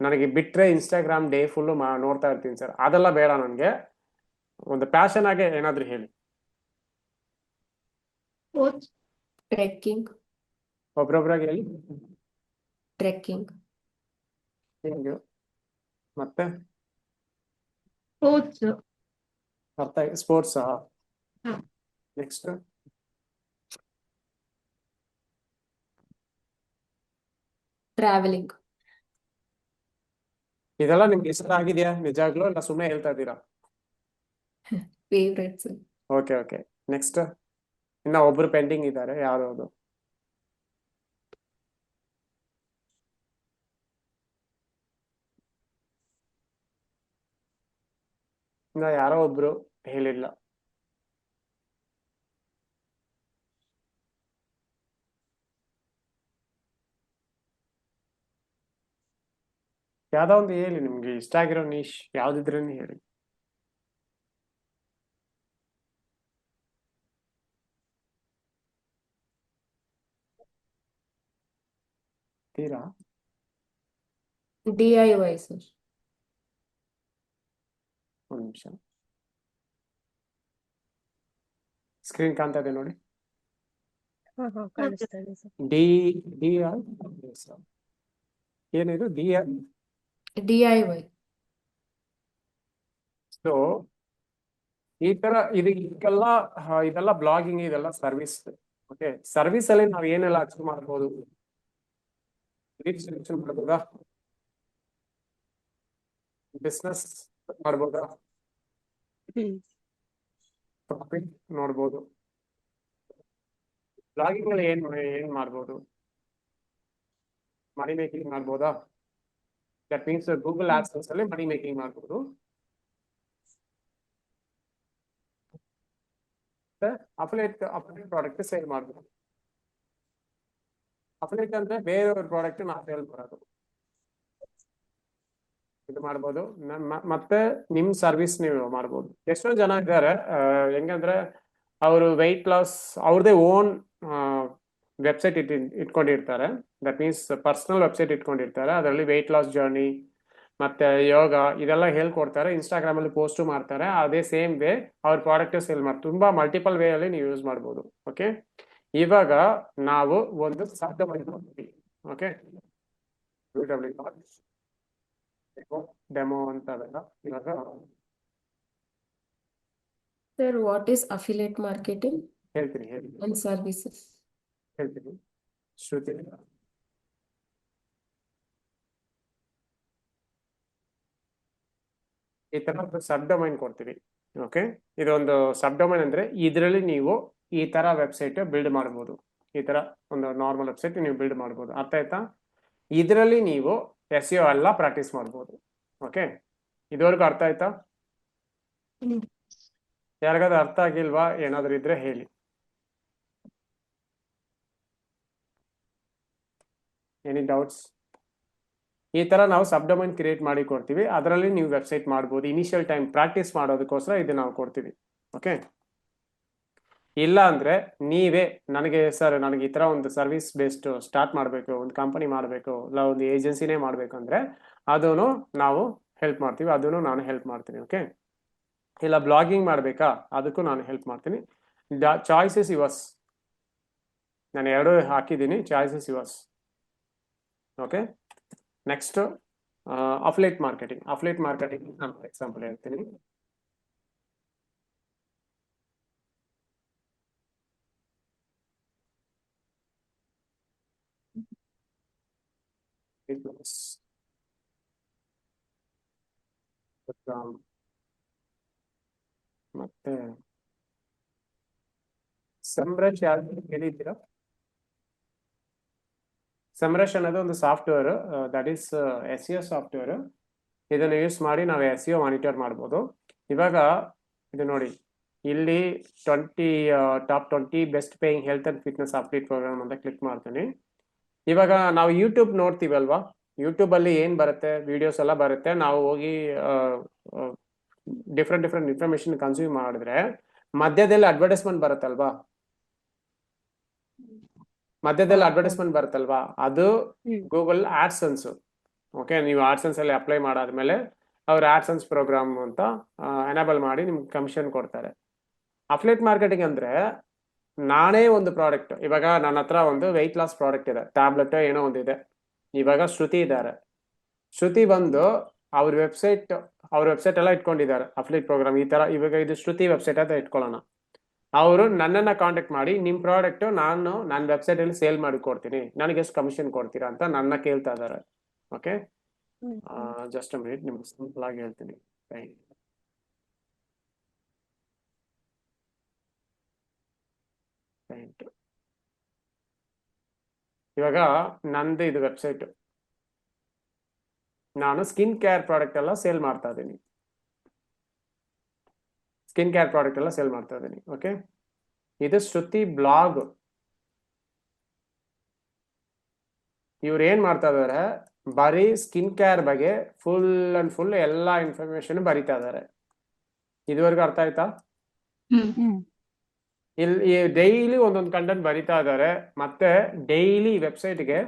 ನನಗೆ ಬಿಟ್ರೆ ಇನ್ಸ್ಟಾಗ್ರಾಮ್ ಡೇ ಫುಲ್ಲು ನೋಡ್ತಾ ಇರ್ತೀನಿ ಸರ್, ಅದೆಲ್ಲ ಬೇಡ ನನಗೆ. ಒಂದು ಪ್ಯಾಷನ್ ಆಗಿ ಏನಾದ್ರು ಹೇಳಿ. ಟ್ರೆಕ್ಕಿಂಗ್. ಒಬ್ರೊಬ್ರಾಗಿ ಹೇಳಿ. ಟ್ರೆಕ್ಕಿಂಗ್. ಮತ್ತೆ ಸ್ಪೋರ್ಟ್ಸ್. ಅರ್ಥ ಸ್ಪೋರ್ಟ್ಸ್. ಹ್ಮ್. Next travelling. ಇದೆಲ್ಲ ನಿಮ್ಗೆ ಇಷ್ಟ ಆಗಿದೆಯಾ ನಿಜಾಗ್ಲೂ, ಇಲ್ಲ ಸುಮ್ಮನೆ ಹೇಳ್ತಾ ಇದ್ದೀರಾ? ಫೇವ್ರೆಟ್ಸ್. ಓಕೆ, ನೆಕ್ಸ್ಟ್ ಇನ್ನ ಒಬ್ರು ಪೆಂಡಿಂಗ್ ಇದ್ದಾರೆ, ಯಾರು? ಇನ್ನ ಯಾರೋ ಒಬ್ರು ಹೇಳಿಲ್ಲ. ಯಾವ್ದೋ ಒಂದು ಹೇಳಿ, ನಿಮ್ಗೆ ಇಷ್ಟ ಆಗಿರೋ ನೀಶ್ ಯಾವ್ದಿದ್ರೂ ಹೇಳಿ. ತೀರಾ DIY ಸರ್. ಒಂದು ನಿಮಿಷ, ಸ್ಕ್ರೀನ್ ಕಾಣ್ತಾ ಇದೆ ನೋಡಿ. ಕಾಣಿಸ್ತಾ ಇದೆ ಸರ್. ಏನಿದು DIY. ಸೊ ಈ ತರ ಇದೆಲ್ಲ ಬ್ಲಾಗಿಂಗ್, ಇದೆಲ್ಲ ಸರ್ವಿಸ್. ಓಕೆ, ಸರ್ವಿಸ್ ಅಲ್ಲಿ ನಾವು ಏನೆಲ್ಲ ಅಚೀವ್ ಮಾಡ್ಬೋದು? ಲೀಡ್ ಸೆಲೆಕ್ಷನ್ ಮಾಡ್ಬೋದಾ? ಬಿಸ್ನೆಸ್ ಮಾಡ್ಬೋದಾ? ಹ್ಮ್ ಪ್ರಾಫಿಟ್ ನೋಡ್ಬೋದು. ಬ್ಲಾಗಿಂಗ್ ಅಲ್ಲಿ ಏನ್ ಮಾಡ್ಬೋದು? ಮನಿ ಮೇಕಿಂಗ್ ಮಾಡ್ಬೋದಾ? ದಟ್ ಮೀನ್ಸ್ ಗೂಗಲ್ ಆಡ್ಸೆನ್ಸ್ ಅಲ್ಲಿ ಮನಿ ಮೇಕಿಂಗ್ ಮಾಡ್ಬೋದು. ಅಫಿಲಿಯೇಟ್ ಪ್ರಾಡಕ್ಟ್ ಸೇಲ್ ಮಾಡ್ಬೋದು. ಅಫಿಲಿಯೇಟ್ ಅಂದ್ರೆ ಬೇರೆಯವ್ರ ಪ್ರಾಡಕ್ಟ್ ನಾವು ಸೇಲ್ ಮಾಡೋದು, ಇದು ಮಾಡ್ಬೋದು. ಮತ್ತೆ ನಿಮ್ ಸರ್ವಿಸ್ ನೀವು ಮಾಡ್ಬೋದು. ಎಷ್ಟೋ ಜನ ಇದ್ದಾರೆ ಹೆಂಗಂದ್ರೆ ಅವರು ವೆಯ್ಟ್ ಲಾಸ್ ಅವ್ರದೇ ಓನ್ ವೆಬ್ಸೈಟ್ ಇಟ್ಕೊಂಡಿರ್ತಾರೆ. ದಟ್ ಮೀನ್ಸ್ ಪರ್ಸನಲ್ ವೆಬ್ಸೈಟ್ ಇಟ್ಕೊಂಡಿರ್ತಾರೆ. ಅದರಲ್ಲಿ ವೆಯ್ಟ್ ಲಾಸ್ ಜರ್ನಿ ಮತ್ತೆ ಯೋಗ ಇದೆಲ್ಲ ಹೇಳ್ಕೊಡ್ತಾರೆ. ಇನ್ಸ್ಟಾಗ್ರಾಮ್ ಅಲ್ಲಿ ಪೋಸ್ಟ್ ಮಾಡ್ತಾರೆ. ಅದೇ ಸೇಮ್ ವೇ ಅವ್ರ ಪ್ರಾಡಕ್ಟ್ ಸೇಲ್ ಮಾಡ್ತಾರೆ. ತುಂಬಾ ಮಲ್ಟಿಪಲ್ ವೇ ಅಲ್ಲಿ ನೀವು ಯೂಸ್ ಮಾಡ್ಬೋದು. ಓಕೆ, ಇವಾಗ ನಾವು ಒಂದು ಸಾಧ್ಯ ಮಾಡ್ತೀವಿ. ಓಕೆ, ಡೆಮೋ ಅಂತ ಅದಲ್ಲ. ಇವಾಗ Sir, what is affiliate marketing ಹೇಳ್ತೀನಿ and services? ಹೇಳ್ತೀನಿ ಶ್ರುತಿ. ಈ ತರ ಸಬ್ ಡೊಮೈನ್ ಕೊಡ್ತೀವಿ. ಓಕೆ, ಇದೊಂದು ಸಬ್ ಡೊಮೈನ್ ಅಂದ್ರೆ ಇದರಲ್ಲಿ ನೀವು ಈ ತರ ವೆಬ್ಸೈಟ್ ಬಿಲ್ಡ್ ಮಾಡ್ಬೋದು. ಈ ತರ ಒಂದು ನಾರ್ಮಲ್ ವೆಬ್ಸೈಟ್ ನೀವು ಬಿಲ್ಡ್ ಮಾಡ್ಬೋದು. ಅರ್ಥ ಆಯ್ತಾ? ಇದರಲ್ಲಿ ನೀವು SEO ಎಲ್ಲ ಪ್ರಾಕ್ಟೀಸ್ ಮಾಡ್ಬೋದು. ಓಕೆ, ಇದುವರೆಗೂ ಅರ್ಥ ಆಯ್ತಾ? ಯಾರಿಗಾದ್ರೂ ಅರ್ಥ ಆಗಿಲ್ವಾ? ಏನಾದ್ರು ಇದ್ರೆ ಹೇಳಿ. Any doubts? ಈ ತರ ನಾವು ಸಬ್ ಡೊಮೈನ್ ಕ್ರಿಯೇಟ್ ಮಾಡಿ ಕೊಡ್ತೀವಿ. ಅದರಲ್ಲಿ ನೀವು ವೆಬ್ಸೈಟ್ ಮಾಡ್ಬೋದು. ಇನಿಷಿಯಲ್ ಟೈಮ್ ಪ್ರಾಕ್ಟೀಸ್ ಮಾಡೋದಕ್ಕೋಸ್ಕರ ಇದು ನಾವು ಕೊಡ್ತೀವಿ. ಓಕೆ, ಇಲ್ಲ ಅಂದ್ರೆ ನೀವೇ ನನಗೆ ಸರ್ ನನಗೆ ಈ ತರ ಒಂದು ಸರ್ವಿಸ್ ಬೇಸ್ಡ್ ಸ್ಟಾರ್ಟ್ ಮಾಡಬೇಕು, ಒಂದು ಕಂಪನಿ ಮಾಡಬೇಕು, ಇಲ್ಲ ಒಂದು ಏಜೆನ್ಸಿನೇ ಮಾಡಬೇಕು ಅಂದ್ರೆ ಅದನ್ನು ನಾವು ಹೆಲ್ಪ್ ಮಾಡ್ತೀವಿ. ಅದನ್ನು ನಾನು ಹೆಲ್ಪ್ ಮಾಡ್ತೀನಿ. ಓಕೆ, ಇಲ್ಲ ಬ್ಲಾಗಿಂಗ್ ಮಾಡಬೇಕಾ, ಅದಕ್ಕೂ ನಾನು ಹೆಲ್ಪ್ ಮಾಡ್ತೀನಿ. Choice is yours. ನಾನು ಎರಡು ಹಾಕಿದ್ದೀನಿ. Choice is yours. Okay, next affiliate marketing. Affiliate marketing ನಾನು ಎಕ್ಸಾಂಪಲ್ ಹೇಳ್ತೀನಿ. ಮತ್ತೆ ಸಮ್ರಶ್ ಯಾರು ಕೇಳಿದ್ದೀರಾ? ಸಮ್ರಶ್ ಅನ್ನೋದು ಒಂದು software, that is SEO software. ಇದನ್ನು ಯೂಸ್ ಮಾಡಿ ನಾವು SEO ಮಾನಿಟರ್ ಮಾಡ್ಬೋದು. ಇವಾಗ ಇದು ನೋಡಿ, ಇಲ್ಲಿ top 20 best paying health and fitness update program ಅಂತ ಕ್ಲಿಕ್ ಮಾಡ್ತೀನಿ. ಇವಾಗ ನಾವು ಯೂಟ್ಯೂಬ್ ನೋಡ್ತೀವಲ್ವಾ, ಯೂಟ್ಯೂಬ್ ಅಲ್ಲಿ ಏನ್ ಬರುತ್ತೆ, ವಿಡಿಯೋಸ್ ಎಲ್ಲ ಬರುತ್ತೆ. ನಾವು ಹೋಗಿ ಡಿಫ್ರೆಂಟ್ ಇನ್ಫಾರ್ಮೇಶನ್ ಕನ್ಸ್ಯೂಮ್ ಮಾಡಿದ್ರೆ ಮಧ್ಯದಲ್ಲಿ ಅಡ್ವರ್ಟೈಸ್ಮೆಂಟ್ ಬರುತ್ತಲ್ವಾ, ಅದು ಗೂಗಲ್ ಆಡ್ಸೆನ್ಸ್. ಓಕೆ, ನೀವು ಆಡ್ಸೆನ್ಸ್ ಅಲ್ಲಿ ಅಪ್ಲೈ ಮಾಡಾದ್ಮೇಲೆ ಅವ್ರ ಆಡ್ಸೆನ್ಸ್ ಪ್ರೋಗ್ರಾಮ್ ಅಂತ ಎನೇಬಲ್ ಮಾಡಿ ನಿಮ್ಗೆ ಕಮಿಷನ್ ಕೊಡ್ತಾರೆ. ಅಫಿಲಿಯೇಟ್ ಮಾರ್ಕೆಟಿಂಗ್ ಅಂದ್ರೆ ನಾನೇ ಒಂದು ಪ್ರಾಡಕ್ಟ್, ಇವಾಗ ನನ್ನ ಹತ್ರ ಒಂದು ವೆಯ್ಟ್ ಲಾಸ್ ಪ್ರಾಡಕ್ಟ್ ಇದೆ, ಟ್ಯಾಬ್ಲೆಟ್ ಏನೋ ಒಂದಿದೆ. ಇವಾಗ ಶ್ರುತಿ ಇದ್ದಾರೆ. ಶ್ರುತಿ ಬಂದು ಅವ್ರ ವೆಬ್ಸೈಟ್ ಎಲ್ಲ ಇಟ್ಕೊಂಡಿದ್ದಾರೆ ಅಫಿಲಿಯೇಟ್ ಪ್ರೋಗ್ರಾಮ್ ಈ ತರ. ಇವಾಗ ಇದು ಶ್ರುತಿ ವೆಬ್ಸೈಟ್ ಅಂತ ಇಟ್ಕೊಳ್ಳೋಣ. ಅವರು ನನ್ನನ್ನ ಕಾಂಟ್ಯಾಕ್ಟ್ ಮಾಡಿ ನಿಮ್ ಪ್ರಾಡಕ್ಟ್ ನಾನು ನನ್ನ ವೆಬ್ಸೈಟ್ ಅಲ್ಲಿ ಸೇಲ್ ಮಾಡಿ ಕೊಡ್ತೀನಿ, ನನಗೆ ಎಷ್ಟು ಕಮಿಷನ್ ಕೊಡ್ತೀರಾ ಅಂತ ನನ್ನ ಕೇಳ್ತಾ ಇದ್ದಾರೆ. ಓಕೆ, ಜಸ್ಟ್ ಮಿನಿಟ್, ನಿಮ್ಗೆ ಸಿಂಪಲ್ ಆಗಿ ಹೇಳ್ತೀನಿ. ಇವಾಗ ನಂದು ಇದು ವೆಬ್ಸೈಟ್, ನಾನು ಸ್ಕಿನ್ ಕೇರ್ ಪ್ರಾಡಕ್ಟ್ ಎಲ್ಲ ಸೇಲ್ ಮಾಡ್ತಾ ಇದ್ದೀನಿ. ಓಕೆ, ಇದು ಶ್ರುತಿ ಬ್ಲಾಗ್. ಇವ್ರು ಏನ್ ಮಾಡ್ತಾ ಇದಾರೆ, ಬರೀ ಸ್ಕಿನ್ ಕೇರ್ ಬಗ್ಗೆ ಫುಲ್ ಎಲ್ಲಾ ಇನ್ಫಾರ್ಮೇಶನ್ ಬರೀತಾ ಇದಾರೆ. ಇದುವರೆಗೂ ಅರ್ಥ ಆಯ್ತಾ? ಇಲ್ಲಿ ಡೈಲಿ ಒಂದೊಂದು ಕಂಟೆಂಟ್ ಬರೀತಾ ಇದ್ದಾರೆ. ಮತ್ತೆ ಡೈಲಿ ವೆಬ್ಸೈಟ್ಗೆ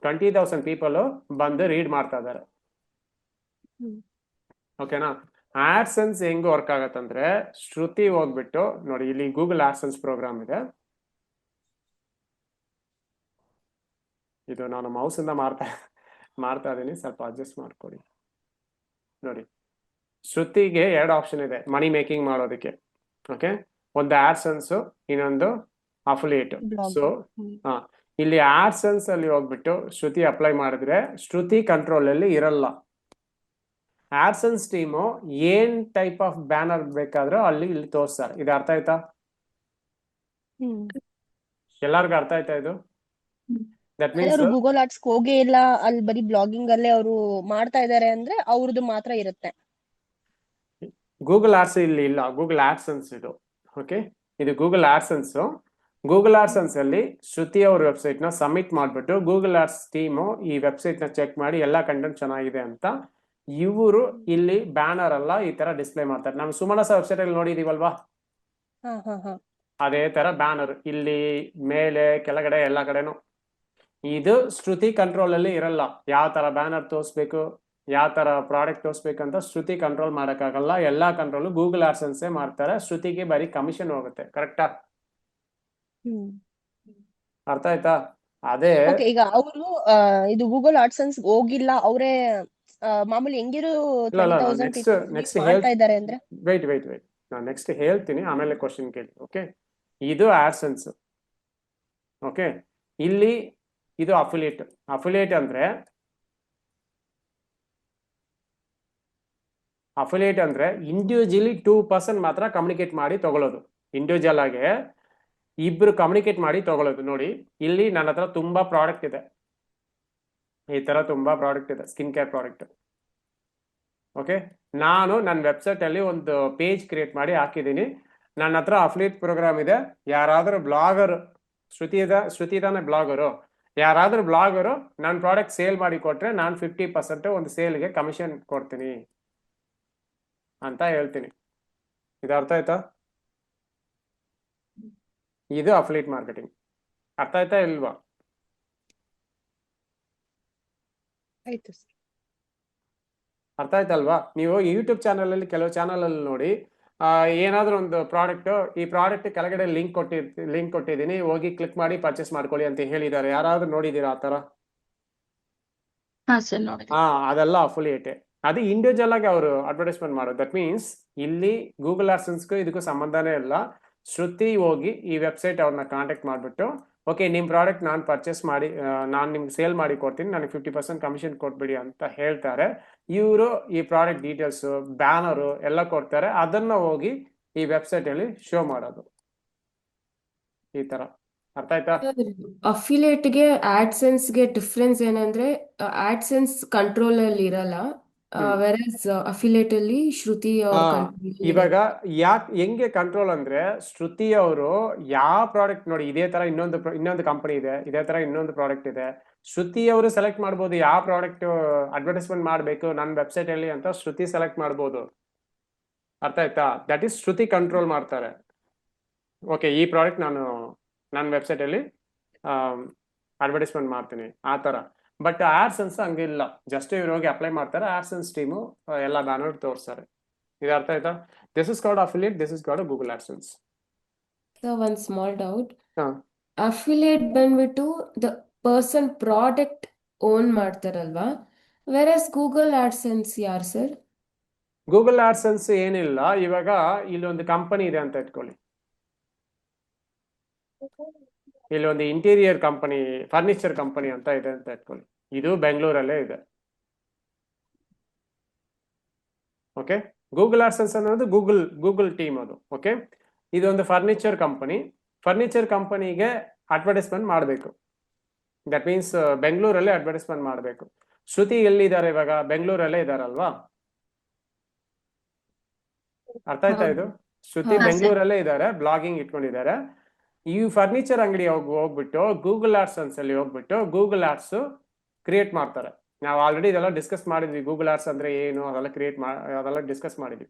20,000 ಪೀಪಲ್ ಬಂದು ರೀಡ್ ಮಾಡ್ತಾ ಇದ್ದಾರೆ. ಓಕೆನಾ? ಆಡ್ಸೆನ್ಸ್ ಹೆಂಗ್ ವರ್ಕ್ ಆಗತ್ತಂದ್ರೆ, ಶ್ರುತಿ ಹೋಗ್ಬಿಟ್ಟು ನೋಡಿ, ಇಲ್ಲಿ ಗೂಗಲ್ ಆಡ್ಸೆನ್ಸ್ ಪ್ರೋಗ್ರಾಮ್ ಇದೆ. ಇದು ನಾನು ಮೌಸ್ ಇಂದ ಮಾಡ್ತಾ ಇದೀನಿ, ಸ್ವಲ್ಪ ಅಡ್ಜಸ್ಟ್ ಮಾಡ್ಕೊಡಿ. ನೋಡಿ, ಶ್ರುತಿಗೆ 2 ಆಪ್ಷನ್ ಇದೆ ಮನಿ ಮೇಕಿಂಗ್ ಮಾಡೋದಕ್ಕೆ. ಓಕೆ, ಒಂದು ಆಡ್ಸೆನ್ಸ್, ಇನ್ನೊಂದು ಅಫಿಲಿಯೇಟ್. ಸೊ ಇಲ್ಲಿ ಆಡ್ಸೆನ್ಸ್ ಅಲ್ಲಿ ಹೋಗ್ಬಿಟ್ಟು ಶ್ರುತಿ ಅಪ್ಲೈ ಮಾಡಿದ್ರೆ ಶ್ರುತಿ ಕಂಟ್ರೋಲ್ ಅಲ್ಲಿ ಇರಲ್ಲ. ಆಡ್ಸೆನ್ಸ್ ಟೀಮು ಏನ್ ಟೈಪ್ ಆಫ್ ಬ್ಯಾನರ್ ಬೇಕಾದ್ರೂ ಅಲ್ಲಿ ಇಲ್ಲಿ ತೋರಿಸ್ತಾರೆ. ಇದು ಅರ್ಥ ಆಯ್ತಾ? ಎಲ್ಲರಿಗೂ ಅರ್ಥ ಆಯ್ತಾ ಇದು? ದಟ್ ಮೀನ್ಸ್ ಅವರು ಗೂಗಲ್ ಆರ್ಟ್ಸ್ ಹೋಗೇ ಇಲ್ಲ, ಅಲ್ಲಿ ಬರೀ ಬ್ಲಾಗಿಂಗ್ ಅಲ್ಲೇ ಅವರು ಮಾಡ್ತಾ ಇದಾರೆ ಅಂದ್ರೆ ಅವ್ರದ್ದು ಮಾತ್ರ ಇರುತ್ತೆ. ಗೂಗಲ್ ಆಡ್ಸ್ ಇಲ್ಲಿ ಇಲ್ಲ, ಗೂಗಲ್ ಆಡ್ಸೆನ್ಸ್ ಇದು. ಓಕೆ, ಇದು ಗೂಗಲ್ ಆಡ್ಸೆನ್ಸ್. ಗೂಗಲ್ ಆಡ್ಸೆನ್ಸ್ ಅಲ್ಲಿ ಶ್ರುತಿ ಅವ್ರ ವೆಬ್ಸೈಟ್ ನ ಸಬ್ಮಿಟ್ ಮಾಡ್ಬಿಟ್ಟು ಗೂಗಲ್ ಆಡ್ಸ್ ಟೀಮು ಈ ವೆಬ್ಸೈಟ್ ನ ಚೆಕ್ ಮಾಡಿ ಎಲ್ಲಾ ಕಂಟೆಂಟ್ ಚೆನ್ನಾಗಿದೆ ಅಂತ ಇವರು ಇಲ್ಲಿ ಬ್ಯಾನರ್ ಅಲ್ಲ ಈ ತರ ಡಿಸ್ಪ್ಲೇ ಮಾಡ್ತಾರೆ. ನಾವು ಸುಮನಸ ವೆಬ್ಸೈಟ್ ಅಲ್ಲಿ ನೋಡಿದೀವಲ್ವಾ, ಅದೇ ತರ ಬ್ಯಾನರ್ ಇಲ್ಲಿ ಮೇಲೆ ಕೆಳಗಡೆ ಎಲ್ಲಾ ಕಡೆನು. ಇದು ಶ್ರುತಿ ಕಂಟ್ರೋಲ್ ಅಲ್ಲಿ ಇರಲ್ಲ. ಯಾವ ತರ ಬ್ಯಾನರ್ ತೋರಿಸ್ಬೇಕು, ಯಾವ ತರ ಪ್ರಾಡಕ್ಟ್ ತೋರಿಸ್ಬೇಕಂತ ಶ್ರುತಿ ಕಂಟ್ರೋಲ್ ಮಾಡಕ್ಕಾಗಲ್ಲ. ಎಲ್ಲಾ ಕಂಟ್ರೋಲ್ ಗೂಗಲ್ ಆಡ್ಸೆನ್ಸ್ ಮಾಡ್ತಾರೆ. ಶ್ರುತಿಗೆ ಬರೀ ಕಮಿಷನ್ ಹೋಗುತ್ತೆ. ಕರೆಕ್ಟಾ? ಅರ್ಥ ಆಯ್ತಾ? ಅದೇ ಓಕೆ, ಈಗ ಅವರು ಇದು ಗೂಗಲ್ ಆಡ್ಸೆನ್ಸ್ ಹೋಗಿಲ್ಲ, ಅವರೇ ಮಾಮೂಲಿ ಹೆಂಗಿರು ಇಲ್ಲ, ಇಲ್ಲ, 20,000 next people ಮಾಡ್ತಾ ಇದ್ದಾರೆ ಅಂದ್ರೆ. ವೆಯ್ಟ್ ನಾನು ನೆಕ್ಸ್ಟ್ ಹೇಳ್ತೀನಿ, ಆಮೇಲೆ ಕ್ವಶನ್ ಕೇಳಿ. ಓಕೆ, ಇದು ಆಡ್ಸೆನ್ಸ್. ಓಕೆ, ಇಲ್ಲಿ ಇದು ಅಫಿಲಿಯೇಟ್. ಅಫಿಲಿಯೇಟ್ ಅಂದ್ರೆ ಇಂಡಿವಿಜುವಲಿ 2% ಮಾತ್ರ ಕಮ್ಯುನಿಕೇಟ್ ಮಾಡಿ ತಗೊಳ್ಳೋದು. ಇಂಡಿವಿಜುವಲ್ ಆಗಿ ಇಬ್ರು ಕಮ್ಯುನಿಕೇಟ್ ಮಾಡಿ ತಗೊಳ್ಳೋದು. ನೋಡಿ, ಇಲ್ಲಿ ನನ್ನ ಹತ್ರ ತುಂಬಾ ಪ್ರಾಡಕ್ಟ್ ಇದೆ, ಈ ತರ ತುಂಬಾ ಪ್ರಾಡಕ್ಟ್ ಇದೆ, ಸ್ಕಿನ್ ಕೇರ್ ಪ್ರಾಡಕ್ಟ್. ಓಕೆ, ನಾನು ನನ್ನ ವೆಬ್ಸೈಟ್ ಅಲ್ಲಿ ಒಂದು ಪೇಜ್ ಕ್ರಿಯೇಟ್ ಮಾಡಿ ಹಾಕಿದ್ದೀನಿ. ನನ್ನ ಹತ್ರ ಅಫಿಲಿಯೇಟ್ ಪ್ರೋಗ್ರಾಮ್ ಇದೆ. ಯಾರಾದರೂ ಬ್ಲಾಗರ್, ಶ್ರುತಿ ತಾನೆ ಬ್ಲಾಗರು, ಯಾರಾದರೂ ಬ್ಲಾಗರು ನನ್ನ ಪ್ರಾಡಕ್ಟ್ ಸೇಲ್ ಮಾಡಿ ಕೊಟ್ರೆ ನಾನು 50% ಒಂದು ಸೇಲ್ಗೆ ಕಮಿಷನ್ ಕೊಡ್ತೀನಿ ಅಂತ ಹೇಳ್ತೀನಿ. ಇದು ಅರ್ಥ ಆಯ್ತಾ? ಇದು ಅಫಿಲಿಯೇಟ್ ಮಾರ್ಕೆಟಿಂಗ್. ಅರ್ಥ ಆಯ್ತಾ ಇಲ್ವಾ? ಆಯ್ತು ಸರ್. ಅರ್ಥ ಆಯ್ತಲ್ವಾ? ನೀವು ಯೂಟ್ಯೂಬ್ ಚಾನಲ್ ಅಲ್ಲಿ ಕೆಲವು ಚಾನಲ್ ಅಲ್ಲಿ ನೋಡಿ, ಏನಾದ್ರೂ ಒಂದು ಪ್ರಾಡಕ್ಟ್, ಈ ಪ್ರಾಡಕ್ಟ್ ಕೆಳಗಡೆ ಲಿಂಕ್ ಕೊಟ್ಟಿದ್ದೀನಿ, ಹೋಗಿ ಕ್ಲಿಕ್ ಮಾಡಿ ಪರ್ಚೇಸ್ ಮಾಡ್ಕೊಳ್ಳಿ ಅಂತ ಹೇಳಿದ್ದಾರೆ. ಯಾರಾದ್ರೂ ನೋಡಿದೀರಾ ಆ ತರ? ಹಾ ಸರ್, ನೋಡಿದೆ. ಅದೆಲ್ಲ ಅಫಿಲಿಯೇಟ್. ಅದು ಇಂಡಿವಿಜುವಲ್ ಆಗಿ ಅವರು ಅಡ್ವರ್ಟೈಸ್ಮೆಂಟ್ ಮಾಡೋದು. ದಟ್ ಮೀನ್ಸ್ ಇಲ್ಲಿ ಗೂಗಲ್ ಆಡ್ಸೆನ್ಸ್ಗೂ ಇದಕ್ಕೂ ಸಂಬಂಧನೇ ಇಲ್ಲ. ಶ್ರುತಿ ಹೋಗಿ ಈ ವೆಬ್ಸೈಟ್ ಅವ್ರನ್ನ ಕಾಂಟ್ಯಾಕ್ಟ್ ಮಾಡಿಬಿಟ್ಟು, ಓಕೆ ನಿಮ್ಮ ಪ್ರಾಡಕ್ಟ್ ನಾನು ಪರ್ಚೇಸ್ ಮಾಡಿ ನಾನು ನಿಮ್ಗೆ ಸೇಲ್ ಮಾಡಿ ಕೊಡ್ತೀನಿ, ನನಗೆ 50% ಕಮಿಷನ್ ಕೊಟ್ಬಿಡಿ ಅಂತ ಹೇಳ್ತಾರೆ. ಇವರು ಈ ಪ್ರಾಡಕ್ಟ್ ಡೀಟೇಲ್ಸು, ಬ್ಯಾನರು ಎಲ್ಲ ಕೊಡ್ತಾರೆ. ಅದನ್ನ ಹೋಗಿ ಈ ವೆಬ್ಸೈಟ್ ಅಲ್ಲಿ ಶೋ ಮಾಡೋದು. ಈ ತರ ಅರ್ಥ ಆಯ್ತಾ? ಅಫಿಲಿಯೇಟ್ಗೆ ಆಡ್ಸೆನ್ಸ್ಗೆ ಡಿಫ್ರೆನ್ಸ್ ಏನಂದ್ರೆ ಆಡ್ಸೆನ್ಸ್ ಕಂಟ್ರೋಲ್ ಅಲ್ಲಿ ಇರಲ್ಲ, ವೆರಸ್ ಅಫಿಲಿಯೇಟ್ ಅಲ್ಲಿ ಶ್ರುತಿ ಅವ್ರ ಕಂಟ್ರೋಲ್ ಇವಾಗ ಹೆಂಗೆ ಕಂಟ್ರೋಲ್ ಅಂದ್ರೆ, ಶ್ರುತಿ ಅವರು ಯಾವ ಪ್ರಾಡಕ್ಟ್ ನೋಡಿ, ಇದೇ ತರ ಇನ್ನೊಂದು ಕಂಪನಿ ಇದೆ, ಇದೇ ತರ ಇನ್ನೊಂದು ಪ್ರಾಡಕ್ಟ್ ಇದೆ. ಶ್ರುತಿ ಅವರು ಸೆಲೆಕ್ಟ್ ಮಾಡ್ಬೋದು ಯಾವ ಪ್ರಾಡಕ್ಟ್ ಅಡ್ವರ್ಟೈಸ್ಮೆಂಟ್ ಮಾಡಬೇಕು ನನ್ನ ವೆಬ್ಸೈಟ್ ಅಲ್ಲಿ ಅಂತ. ಶ್ರುತಿ ಸೆಲೆಕ್ಟ್ ಮಾಡ್ಬೋದು. ಅರ್ಥ ಆಯ್ತಾ? ದಟ್ ಈಸ್ ಶ್ರುತಿ ಕಂಟ್ರೋಲ್ ಮಾಡ್ತಾರೆ. ಓಕೆ, ಈ ಪ್ರಾಡಕ್ಟ್ ನಾನು ನನ್ನ ವೆಬ್ಸೈಟ್ ಅಲ್ಲಿ ಅಡ್ವರ್ಟೈಸ್ಮೆಂಟ್ ಮಾಡ್ತೀನಿ ಆ ತರ. ಬಟ್ ಆಡ್ಸೆನ್ಸ್ ಹಂಗಿಲ್ಲ, ಜಸ್ಟ್ ಇವ್ರು ಹೋಗಿ ಅಪ್ಲೈ ಮಾಡ್ತಾರೆ, ಆಡ್ಸೆನ್ಸ್ ಟೀಮು ಎಲ್ಲ ಬ್ಯಾನರ್ ತೋರಿಸ್ತಾರೆ. ಇದು ಅರ್ಥ ಆಯ್ತಾ? This is called affiliate, this is called Google AdSense. So one small doubt, ಹಾ, ಅಫಿಲಿಯೇಟ್ ಬಂದ್ಬಿಟ್ಟು ದ ಪರ್ಸನ್ ಪ್ರಾಡಕ್ಟ್ ಓನ್ ಮಾಡ್ತಾರಲ್ವಾ, ವೆರಸ್ ಗೂಗಲ್ ಆಡ್ಸೆನ್ಸ್ ಯಾರು ಸರ್? ಗೂಗಲ್ ಆಡ್ಸೆನ್ಸ್ ಏನಿಲ್ಲ. ಇವಾಗ ಇಲ್ಲಿ ಒಂದು ಕಂಪನಿ ಇದೆ ಅಂತ ಇಟ್ಕೊಳ್ಳಿ, ಇಲ್ಲಿ ಒಂದು ಇಂಟೀರಿಯರ್ ಕಂಪನಿ, ಫರ್ನಿಚರ್ ಕಂಪನಿ ಅಂತ ಇದೆ ಅಂತ ಇಟ್ಕೊಳ್ಳಿ. ಇದು ಬೆಂಗಳೂರಲ್ಲೇ ಇದೆ. ಓಕೆ, ಗೂಗಲ್ ಆಡ್ಸೆನ್ಸ್ ಅನ್ನೋದು ಗೂಗಲ್ ಟೀಮ್ ಅದು. ಓಕೆ, ಇದೊಂದು ಫರ್ನಿಚರ್ ಕಂಪನಿ. ಫರ್ನಿಚರ್ ಕಂಪನಿಗೆ ಅಡ್ವರ್ಟೈಸ್ಮೆಂಟ್ ಮಾಡಬೇಕು. ದಟ್ ಮೀನ್ಸ್ ಬೆಂಗಳೂರಲ್ಲೇ ಅಡ್ವರ್ಟೈಸ್ಮೆಂಟ್ ಮಾಡಬೇಕು. ಶ್ರುತಿ ಎಲ್ಲಿದ್ದಾರೆ ಇವಾಗ? ಬೆಂಗಳೂರಲ್ಲೇ ಇದಾರಲ್ವಾ? ಅರ್ಥ ಆಯ್ತಾ ಇದು? ಶ್ರುತಿ ಹಾ, ಸರ್. ಬೆಂಗಳೂರಲ್ಲೇ ಇದ್ದಾರೆ, ಬ್ಲಾಗಿಂಗ್ ಇಟ್ಕೊಂಡಿದ್ದಾರೆ. ಈ ಫರ್ನಿಚರ್ ಅಂಗಡಿ ಹೋಗ್ಬಿಟ್ಟು ಗೂಗಲ್ ಆಡ್ಸೆನ್ಸ್ ಅಲ್ಲಿ ಹೋಗ್ಬಿಟ್ಟು ಗೂಗಲ್ ಆಡ್ಸ್ ಕ್ರಿಯೇಟ್ ಮಾಡ್ತಾರೆ. ನಾವು ಆಲ್ರೆಡಿ ಇದೆಲ್ಲ ಡಿಸ್ಕಸ್ ಮಾಡಿದ್ವಿ. ಗೂಗಲ್ ಆಡ್ಸ್ ಅಂದ್ರೆ ಏನು ಅದೆಲ್ಲ ಡಿಸ್ಕಸ್ ಮಾಡಿದ್ವಿ.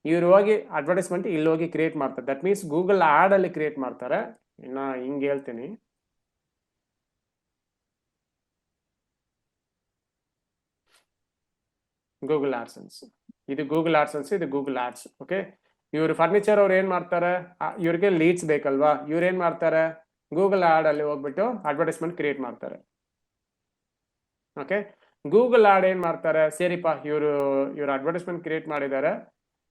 ಇವ್ರು ಹೋಗಿ ಅಡ್ವರ್ಟೈಸ್ಮೆಂಟ್ ಇಲ್ಲಿ ಹೋಗಿ ಕ್ರಿಯೇಟ್ ಮಾಡ್ತಾರೆ. ದಟ್ ಮೀನ್ಸ್ ಗೂಗಲ್ ಆಡ್ ಅಲ್ಲಿ ಕ್ರಿಯೇಟ್ ಮಾಡ್ತಾರೆ. ಇನ್ನ ಹಿಂಗೆ ಹೇಳ್ತೀನಿ, ಗೂಗಲ್ ಆಡ್ಸೆನ್ಸ್, ಇದು ಗೂಗಲ್ ಆಡ್ಸೆನ್ಸ್, ಇದು ಗೂಗಲ್ ಆಡ್ಸ್. ಓಕೆ, ಇವರು ಫರ್ನಿಚರ್ ಅವ್ರು ಏನ್ ಮಾಡ್ತಾರೆ, ಇವ್ರಿಗೆ ಲೀಡ್ಸ್ ಬೇಕಲ್ವಾ, ಇವ್ರು ಏನ್ ಮಾಡ್ತಾರೆ, ಗೂಗಲ್ ಆಡ್ ಅಲ್ಲಿ ಹೋಗ್ಬಿಟ್ಟು ಅಡ್ವರ್ಟೈಸ್ಮೆಂಟ್ ಕ್ರಿಯೇಟ್ ಮಾಡ್ತಾರೆ. ಓಕೆ, ಗೂಗಲ್ ಆಡ್ ಏನ್ ಮಾಡ್ತಾರೆ, ಸರಿಪಾ ಇವರು ಅಡ್ವರ್ಟೈಸ್ಮೆಂಟ್ ಕ್ರಿಯೇಟ್ ಮಾಡಿದ್ದಾರೆ,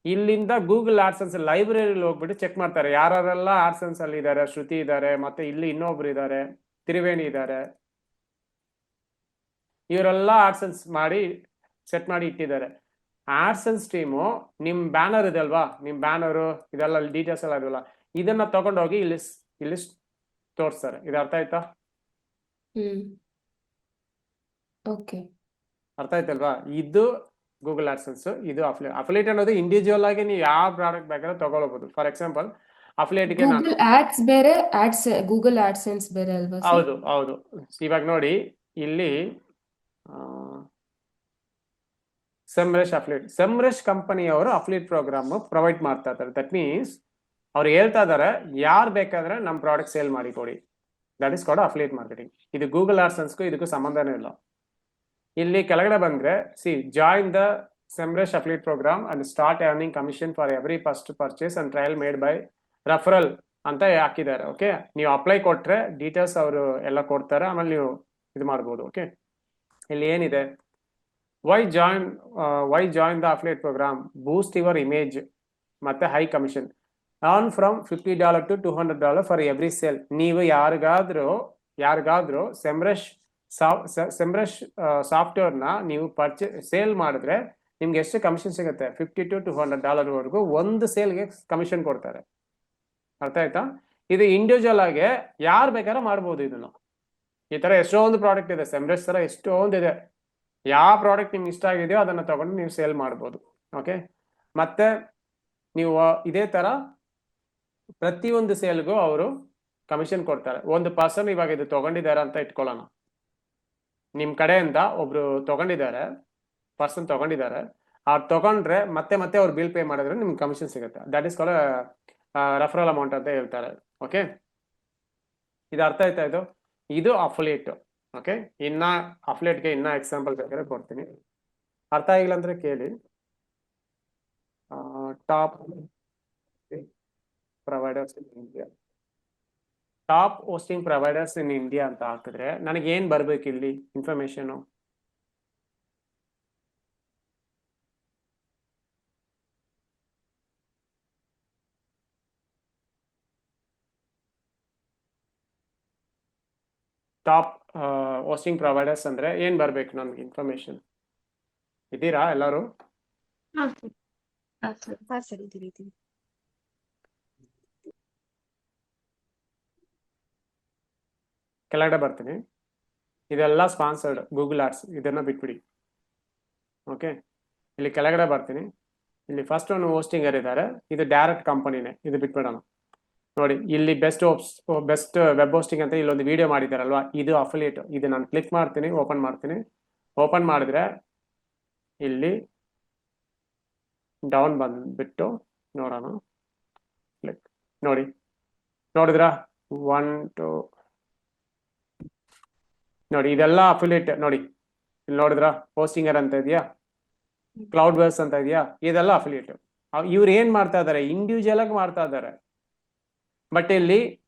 ಇಲ್ಲಿಂದ ಗೂಗಲ್ ಆಡ್ಸೆನ್ಸ್ ಲೈಬ್ರರಿಲಿ ಹೋಗ್ಬಿಟ್ಟು ಚೆಕ್ ಮಾಡ್ತಾರೆ ಯಾರೆಲ್ಲ ಆಡ್ಸೆನ್ಸ್ ಅಲ್ಲಿ ಇದ್ದಾರೆ. ಶ್ರುತಿ ಇದ್ದಾರೆ, ಮತ್ತೆ ಇಲ್ಲಿ ಇನ್ನೊಬ್ರು ಇದ್ದಾರೆ, ತ್ರಿವೇಣಿ ಇದ್ದಾರೆ, ಇವರೆಲ್ಲ ಆಡ್ಸೆನ್ಸ್ ಮಾಡಿ ಸೆಟ್ ಮಾಡಿ ಇಟ್ಟಿದ್ದಾರೆ. ಆಡ್ಸೆನ್ಸ್ ಟೀಮು ನಿಮ್ ಬ್ಯಾನರ್ ಇದೆ ಅಲ್ವಾ, ನಿಮ್ ಬ್ಯಾನರು ಇದೆಲ್ಲ ಡೀಟೇಲ್ಸ್ ಎಲ್ಲ ಇದೆಯಲ್ಲ, ಇದನ್ನ ತಗೊಂಡೋಗಿ ಇಲ್ಲಿ ತೋರಿಸ್ತಾರೆ. ಇದು ಅರ್ಥ ಆಯ್ತಾ? ಓಕೆ. ಅರ್ಥ ಆಯ್ತಲ್ವಾ? ಇದು ಗೂಗಲ್ ಆಡ್ಸೆನ್ಸ್, ಇದು ಅಫಿಲಿಯೇಟ್ ಅನ್ನೋದು ಇಂಡಿವಿಜುವಲ್ ಆಗಿ ನೀವು ಯಾವ ಪ್ರಾಡಕ್ಟ್ ಬೇಕಾದ್ರೆ ತಗೊಳ್ಬಹುದು. ಫಾರ್ ಎಕ್ಸಾಂಪಲ್ ಅಫಿಲಿಯೇಟ್ಗೆ ನಾನು ಗೂಗಲ್ ಆಡ್ಸ್ ಬೇರೆ, ಗೂಗಲ್ ಆಡ್ಸೆನ್ಸ್ ಬೇರೆ ಅಲ್ವಾ ಸರ್? ಹೌದು ಹೌದು. ಇವಾಗ ನೋಡಿ ಇಲ್ಲಿ ಸೆಮ್ರೆಶ್ ಕಂಪನಿಯವರು ಅಫಿಲಿಯೇಟ್ ಪ್ರೋಗ್ರಾಮ್ ಪ್ರೊವೈಡ್ ಮಾಡ್ತಾ ಇದ್ದಾರೆ. ದಟ್ ಮೀನ್ಸ್ ಅವ್ರು ಹೇಳ್ತಾ ಇದಾರೆ ಯಾರು ಬೇಕಾದ್ರೆ ನಮ್ಮ ಪ್ರಾಡಕ್ಟ್ ಸೇಲ್ ಮಾಡಿ ಕೊಡಿ. That is called affiliate marketing. ಇದು ಗೂಗಲ್ ಆಡ್ಸೆನ್ಸ್ಗೂ ಇದಕ್ಕೂ ಸಂಬಂಧನೇ ಇಲ್ಲ. ಇಲ್ಲಿ ಕೆಳಗಡೆ ಬಂದ್ರೆ join the Semrush affiliate program and start earning commission for every first purchase and trial made by referral ಅಂತ ಹಾಕಿದ್ದಾರೆ. ಓಕೆ, ನೀವು ಅಪ್ಲೈ ಕೊಟ್ರೆ ಡೀಟೇಲ್ಸ್ ಅವರು ಎಲ್ಲ ಕೊಡ್ತಾರೆ, ಆಮೇಲೆ ನೀವು ಇದು ಮಾಡ್ಬೋದು. ಓಕೆ, ಇಲ್ಲಿ ಏನಿದೆ, why join the affiliate program, boost your image ಮತ್ತೆ high commission, earn from $50 to $200 for every sale. ನೀವು ಯಾರಿಗಾದ್ರೂ ಸೆಮ್ರೆಶ್ ಸಾಫ್ಟ್ವೇರ್ನ ನೀವು ಸೇಲ್ ಮಾಡಿದ್ರೆ ನಿಮ್ಗೆ ಎಷ್ಟು ಕಮಿಷನ್ ಸಿಗುತ್ತೆ? $50 to $200 ವರೆಗೂ ಒಂದು ಸೇಲ್ಗೆ ಕಮಿಷನ್ ಕೊಡ್ತಾರೆ. ಅರ್ಥ ಆಯ್ತಾ? ಇದು ಇಂಡಿವಿಜುವಲ್ ಆಗಿ ಯಾರು ಬೇಕಾದ್ರೆ ಮಾಡ್ಬೋದು. ಇದನ್ನು ಈ ತರ ಎಷ್ಟೊಂದು ಪ್ರಾಡಕ್ಟ್ ಇದೆ, ಸೆಮ್ರೆಶ್ ತರ ಎಷ್ಟೊಂದು ಇದೆ. ಯಾವ ಪ್ರಾಡಕ್ಟ್ ನಿಮ್ಗೆ ಇಷ್ಟ ಆಗಿದೆಯೋ ಅದನ್ನ ತಗೊಂಡು ನೀವು ಸೇಲ್ ಮಾಡ್ಬೋದು. ಓಕೆ, ಮತ್ತೆ ನೀವು ಇದೇ ತರ ಪ್ರತಿಯೊಂದು ಸೇಲ್ಗೂ ಅವರು ಕಮಿಷನ್ ಕೊಡ್ತಾರೆ. ಒಂದು ಪರ್ಸನ್ ಇವಾಗ ಇದು ತಗೊಂಡಿದ್ದಾರೆ ಅಂತ ಇಟ್ಕೊಳ್ಳೋಣ, ನಿಮ್ ಕಡೆಯಿಂದ ಒಬ್ರು ಪರ್ಸನ್ ತಗೊಂಡಿದ್ದಾರೆ, ಅವ್ರು ತಗೊಂಡ್ರೆ ಮತ್ತೆ ಅವ್ರು ಬಿಲ್ ಪೇ ಮಾಡಿದ್ರೆ ನಿಮ್ಗೆ ಕಮಿಷನ್ ಸಿಗುತ್ತೆ. That is called referral amount ಅಂತ ಹೇಳ್ತಾರೆ. ಓಕೆ, ಇದು ಅರ್ಥ ಆಯ್ತಾ? ಇದು ಅಫಿಲಿಯೇಟ್. ಓಕೆ, ಇನ್ನ ಅಫಿಲಿಯೇಟ್ಗೆ ಇನ್ನ ಎಕ್ಸಾಂಪಲ್ ಬೇಕಾದ್ರೆ ಕೊಡ್ತೀನಿ. ಅರ್ಥ ಆಗಿಲ್ಲ ಅಂದ್ರೆ ಕೇಳಿ. Top providers in India, top hosting providers in India ಅಂತ ಹಾಕಿದ್ರೆ ನನಗೆ ಏನ್ ಬರ್ಬೇಕು ಇಲ್ಲಿ ಇನ್ಫಾರ್ಮೇಶನ್? ಟಾಪ್ ಹೋಸ್ಟಿಂಗ್ ಪ್ರೊವೈಡರ್ಸ್ ಅಂದ್ರೆ ಏನ್ ಬರ್ಬೇಕು ನನ್ಗೆ ಇನ್ಫಾರ್ಮೇಶನ್? ಇದ್ದೀರಾ ಎಲ್ಲರೂ? ಹಾ ಸರ್. ಹಾ ಸರಿ, ಇದೀವಿ. ಕೆಳಗಡೆ ಬರ್ತೀನಿ. ಇದೆಲ್ಲ ಸ್ಪಾನ್ಸರ್ಡ್ ಗೂಗಲ್ ಆಡ್ಸ್, ಇದನ್ನ ಬಿಟ್ಬಿಡಿ. ಓಕೆ, ಇಲ್ಲಿ ಕೆಳಗಡೆ ಬರ್ತೀನಿ. ಇಲ್ಲಿ ಫಸ್ಟ್ ಒಂದು ಹೋಸ್ಟಿಂಗರ್ ಇದ್ದಾರೆ, ಇದು ಡೈರೆಕ್ಟ್ ಕಂಪನಿನೇ, ಇದು ಬಿಟ್ಬಿಡೋಣ. ನೋಡಿ ಇಲ್ಲಿ ಬೆಸ್ಟ್ ವೆಬ್ ಹೋಸ್ಟಿಂಗ್ ಅಂತ ಇಲ್ಲೊಂದು ವಿಡಿಯೋ ಮಾಡಿದಾರಲ್ವಾ, ಇದು ಅಫಿಲಿಯೇಟ್. ಇದು ನಾನು ಕ್ಲಿಕ್ ಮಾಡ್ತೀನಿ, ಓಪನ್ ಮಾಡ್ತೀನಿ. ಓಪನ್ ಮಾಡಿದ್ರೆ ಇಲ್ಲಿ ಡೌನ್ ಬಂದ್ಬಿಟ್ಟು ನೋಡೋಣ. ಕ್ಲಿಕ್ ನೋಡಿದ್ರಾ? 1 2 ನೋಡಿ, ಇದೆಲ್ಲ ಅಫಿಲಿಯೇಟ್. ನೋಡಿ ಇಲ್ಲಿ ನೋಡಿದ್ರಾ, ಹೋಸ್ಟಿಂಗರ್ ಅಂತ ಇದೆಯಾ, ಕ್ಲೌಡ್ ಬೇಸ್ ಅಂತ ಇದೆಯಾ, ಇದೆಲ್ಲ ಅಫಿಲಿಯೇಟ್. ಇವ್ರು ಏನ್ ಮಾಡ್ತಾ ಇದಾರೆ? ಇಂಡಿವಿಜುವಲ್ ಆಗಿ ಮಾಡ್ತಾ ಇದ್ದಾರೆ. ಬಟ್ ಇಲ್ಲಿ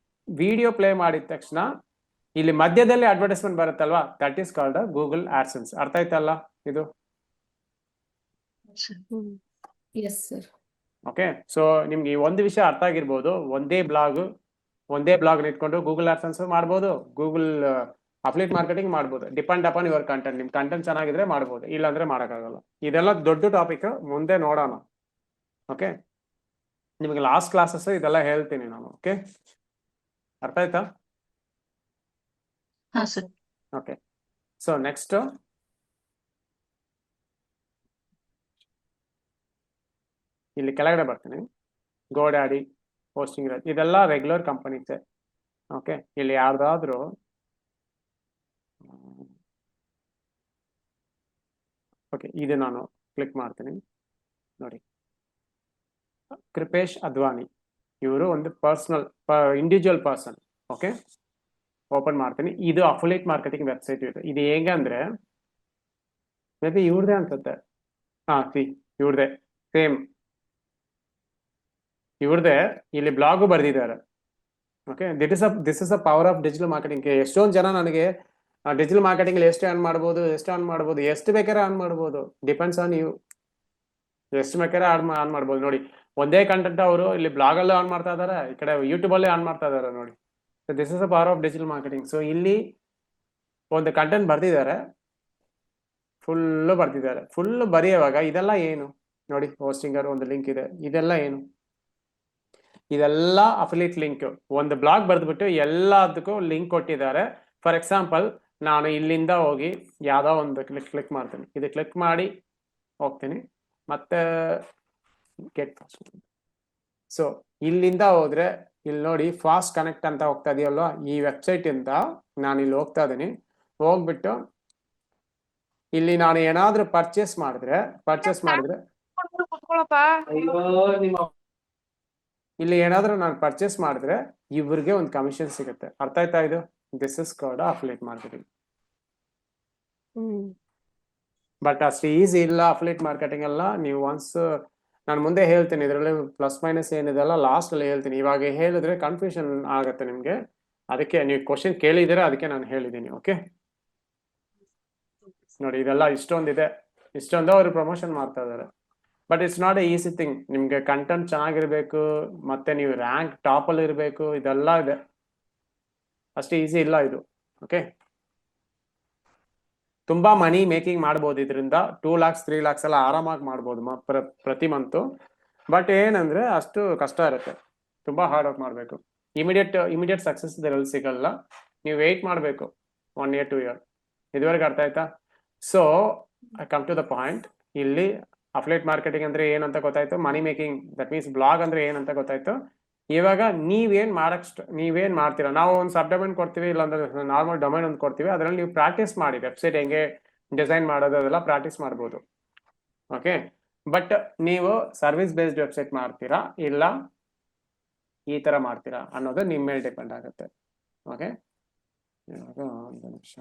ವಿಡಿಯೋ ಪ್ಲೇ ಮಾಡಿದ ತಕ್ಷಣ ಇಲ್ಲಿ ಮಧ್ಯದಲ್ಲಿ ಅಡ್ವರ್ಟೈಸ್ಮೆಂಟ್ ಬರುತ್ತಲ್ವಾ, that is called Google AdSense. ಅರ್ಥ ಆಯ್ತಲ್ಲ ಇದು? Yes sir. ಓಕೆ, ಸೊ ನಿಮ್ಗೆ ಈ ಒಂದು ವಿಷಯ ಅರ್ಥ ಆಗಿರ್ಬೋದು. ಒಂದೇ ಬ್ಲಾಗ್ ಇಟ್ಕೊಂಡು ಗೂಗಲ್ ಆಡ್ಸೆನ್ಸ್ ಮಾಡ್ಬೋದು, ಗೂಗಲ್ ಅಫಿಲಿಯೇಟ್ ಮಾರ್ಕೆಟಿಂಗ್ ಮಾಡ್ಬೋದು. Depend upon your content. ನಿಮ್ ಕಂಟೆಂಟ್ ಚೆನ್ನಾಗಿದ್ರೆ ಮಾಡ್ಬೋದು, ಇಲ್ಲಾಂದ್ರೆ ಮಾಡೋಕ್ಕಾಗಲ್ಲ. ಇದೆಲ್ಲ ದೊಡ್ಡ ಟಾಪಿಕ್, ಮುಂದೆ ನೋಡೋಣ. ಓಕೆ, ನಿಮಗೆ ಲಾಸ್ಟ್ ಕ್ಲಾಸಸ್ ಇದೆಲ್ಲ ಹೇಳ್ತೀನಿ ನಾನು. ಓಕೆ, ಅರ್ಥ ಆಯ್ತಾ? ಹಾ ಸರ್. ಓಕೆ, ಸೊ ನೆಕ್ಸ್ಟ್ ಇಲ್ಲಿ ಕೆಳಗಡೆ ಬರ್ತೀನಿ. ಗೋಡ್ಯಾಡಿ, ಹೋಸ್ಟಿಂಗ್, ಇದೆಲ್ಲ ರೆಗ್ಯುಲರ್ ಕಂಪನೀಸ್. ಓಕೆ, ಇಲ್ಲಿ ಯಾರ್ದಾದ್ರೂ ಓಕೆ, ಇದು ನಾನು ಕ್ಲಿಕ್ ಮಾಡ್ತೀನಿ. ನೋಡಿ, ಕೃಪೇಶ್ ಅದ್ವಾನಿ, ಇವರು ಒಂದು ಇಂಡಿವಿಜುವಲ್ ಪರ್ಸನ್. ಓಕೆ, ಓಪನ್ ಮಾಡ್ತೀನಿ. ಇದು ಅಫಿಲಿಯೇಟ್ ಮಾರ್ಕೆಟಿಂಗ್ ವೆಬ್ಸೈಟ್. ಇದು ಹೇಗೆ ಅಂದ್ರೆ ಮೇ ಬಿ ಇವ್ರದೇ ಅನ್ಸುತ್ತೆ. ಇವ್ರದೇ ಸೇಮ್ ಇವ್ರದೇ. ಇಲ್ಲಿ ಬ್ಲಾಗು ಬರ್ದಿದ್ದಾರೆ. Okay, this is a power of digital marketing. ಎಷ್ಟೊಂದು ಜನ ನನಗೆ ಡಿಜಿಟಲ್ ಮಾರ್ಕೆಟಿಂಗ್ ಎಷ್ಟು ಅರ್ನ್ ಮಾಡ್ಬೋದು, ಎಷ್ಟು ಬೇಕಾದ್ರೆ ಅರ್ನ್ ಮಾಡ್ಬೋದು, ಡಿಪೆಂಡ್ಸ್ ಆನ್ ಯು. ಎಷ್ಟು ಬೇಕಾದ್ರೆ ಆನ್ ಮಾಡ್ಬೋದು. ನೋಡಿ, ಒಂದೇ ಕಂಟೆಂಟ್ ಅವರು ಇಲ್ಲಿ ಬ್ಲಾಗ್ ಅಲ್ಲೂ ಆನ್ ಮಾಡ್ತಾ ಇದಾರೆ, ಈ ಕಡೆ ಯೂಟ್ಯೂಬ್ ಅಲ್ಲೇ ಆನ್ ಮಾಡ್ತಾ ಇದಾರೆ. ನೋಡಿ, this is a power of digital marketing. So ಇಲ್ಲಿ ಒಂದು ಕಂಟೆಂಟ್ ಬರ್ದಿದ್ದಾರೆ, ಫುಲ್ಲು ಬರ್ದಿದ್ದಾರೆ. ಫುಲ್ ಬರೆಯುವಾಗ ಇದೆಲ್ಲ ಏನು ನೋಡಿ, ಹೋಸ್ಟಿಂಗರ್ ಒಂದು ಲಿಂಕ್ ಇದೆ, ಇದೆಲ್ಲ ಏನು? ಇದೆಲ್ಲ ಅಫಿಲಿಯೇಟ್ ಲಿಂಕ್. ಒಂದು ಬ್ಲಾಗ್ ಬರೆದ್ಬಿಟ್ಟು ಎಲ್ಲದಕ್ಕೂ ಲಿಂಕ್ ಕೊಟ್ಟಿದ್ದಾರೆ. ಫಾರ್ ಎಕ್ಸಾಂಪಲ್, ನಾನು ಇಲ್ಲಿಂದ ಹೋಗಿ ಯಾವುದೋ ಒಂದು ಕ್ಲಿಕ್ ಮಾಡ್ತೀನಿ, ಇದು ಕ್ಲಿಕ್ ಮಾಡಿ ಹೋಗ್ತೀನಿ, ಮತ್ತೆ ಗೆಟ್ ಫಾಸ್ಟ್. ಸೊ ಇಲ್ಲಿಂದ ಹೋದ್ರೆ ಇಲ್ಲಿ ನೋಡಿ ಫಾಸ್ಟ್ ಕನೆಕ್ಟ್ ಅಂತ ಹೋಗ್ತಾ ಇದೆಯಲ್ವಾ, ಈ ವೆಬ್ಸೈಟ್ ಇಂದ ನಾನು ಇಲ್ಲಿ ಹೋಗ್ತಾ ಇದ್ದೀನಿ. ಹೋಗ್ಬಿಟ್ಟು ಇಲ್ಲಿ ನಾನು ಏನಾದ್ರೂ ಪರ್ಚೇಸ್ ಮಾಡಿದ್ರೆ ಇಲ್ಲಿ ಏನಾದ್ರೂ ನಾನು ಪರ್ಚೇಸ್ ಮಾಡಿದ್ರೆ ಇವ್ರಿಗೆ ಒಂದು ಕಮಿಷನ್ ಸಿಗುತ್ತೆ. ಅರ್ಥ ಆಯ್ತಾ? ಇದು this is called affiliate marketing. But ಅಷ್ಟು ಈಸಿ ಇಲ್ಲ ಅಫಿಲಿಯೇಟ್ ಮಾರ್ಕೆಟಿಂಗ್ ಎಲ್ಲ. ನೀವು ಒನ್ಸ್ ನಾನು ಮುಂದೆ ಹೇಳ್ತೀನಿ, ಇದರಲ್ಲಿ ಪ್ಲಸ್ ಮೈನಸ್ ಏನಿದೆಲ್ಲ ಲಾಸ್ಟ್ ಅಲ್ಲಿ ಹೇಳ್ತೀನಿ. ಇವಾಗ ಹೇಳಿದ್ರೆ ಕನ್ಫ್ಯೂಷನ್ ಆಗುತ್ತೆ ನಿಮ್ಗೆ, ಅದಕ್ಕೆ ನೀವು ಕ್ವಶನ್ ಕೇಳಿದ್ರೆ ಅದಕ್ಕೆ ನಾನು ಹೇಳಿದ್ದೀನಿ. ಓಕೆ ನೋಡಿ, ಇದೆಲ್ಲ ಇಷ್ಟೊಂದಿದೆ, ಇಷ್ಟೊಂದು ಅವರು ಪ್ರಮೋಷನ್ ಮಾಡ್ತಾ ಇದ್ದಾರೆ. But it's not A easy thing. ನಿಮ್ಗೆ ಕಂಟೆಂಟ್ ಚೆನ್ನಾಗಿರ್ಬೇಕು, ಮತ್ತೆ ನೀವು ರ್ಯಾಂಕ್ ಟಾಪ್ ಅಲ್ಲಿ ಇರಬೇಕು, ಇದೆಲ್ಲ ಇದೆ. ಅಷ್ಟು ಈಸಿ ಇಲ್ಲ ಇದು. ಓಕೆ, ತುಂಬಾ ಮನಿ ಮೇಕಿಂಗ್ ಮಾಡ್ಬೋದು ಇದರಿಂದ. 2 lakhs 3 lakhs ಎಲ್ಲ ಆರಾಮಾಗಿ ಮಾಡ್ಬೋದು ಪ್ರತಿ ಮಂತು. ಬಟ್ ಏನಂದ್ರೆ ಅಷ್ಟು ಕಷ್ಟ ಇರುತ್ತೆ, ತುಂಬಾ ಹಾರ್ಡ್ ವರ್ಕ್ ಮಾಡಬೇಕು. ಇಮಿಡಿಯೇಟ್ ಸಕ್ಸಸ್ ಇದರಲ್ಲಿ ಸಿಗಲ್ಲ, ನೀವು ವೆಯ್ಟ್ ಮಾಡಬೇಕು 1 year 2 year. ಇದುವರೆಗೆ ಅರ್ಥ ಆಯ್ತಾ? So I come to the point. ಇಲ್ಲಿ ಅಫಿಲಿಯೇಟ್ ಮಾರ್ಕೆಟಿಂಗ್ ಅಂದ್ರೆ ಏನಂತ ಗೊತ್ತಾಯ್ತು, money making, that means blog ಅಂದ್ರೆ ಏನಂತ ಗೊತ್ತಾಯ್ತು. ಇವಾಗ ನೀವೇನ್ ಮಾಡ್ತೀರಾ, ನಾವು ಒಂದು ಸಬ್ ಡೊಮೈನ್ ಕೊಡ್ತೀವಿ, ಇಲ್ಲಾಂದ್ರೆ ನಾರ್ಮಲ್ ಡೊಮೈನ್ ಒಂದು ಕೊಡ್ತೀವಿ, ಅದರಲ್ಲಿ ನೀವು ಪ್ರಾಕ್ಟೀಸ್ ಮಾಡಿ ವೆಬ್ಸೈಟ್ ಹೆಂಗೆ ಡಿಸೈನ್ ಮಾಡೋದು ಅದೆಲ್ಲ ಪ್ರಾಕ್ಟೀಸ್ ಮಾಡ್ಬೋದು. ಓಕೆ, ಬಟ್ ನೀವು ಸರ್ವಿಸ್ ಬೇಸ್ಡ್ ವೆಬ್ಸೈಟ್ ಮಾಡ್ತೀರಾ ಇಲ್ಲ ಈ ತರ ಮಾಡ್ತೀರಾ ಅನ್ನೋದು ನಿಮ್ಮ ಮೇಲೆ ಡಿಪೆಂಡ್ ಆಗುತ್ತೆ. ಓಕೆ, ಒಂದು ನಿಮಿಷ.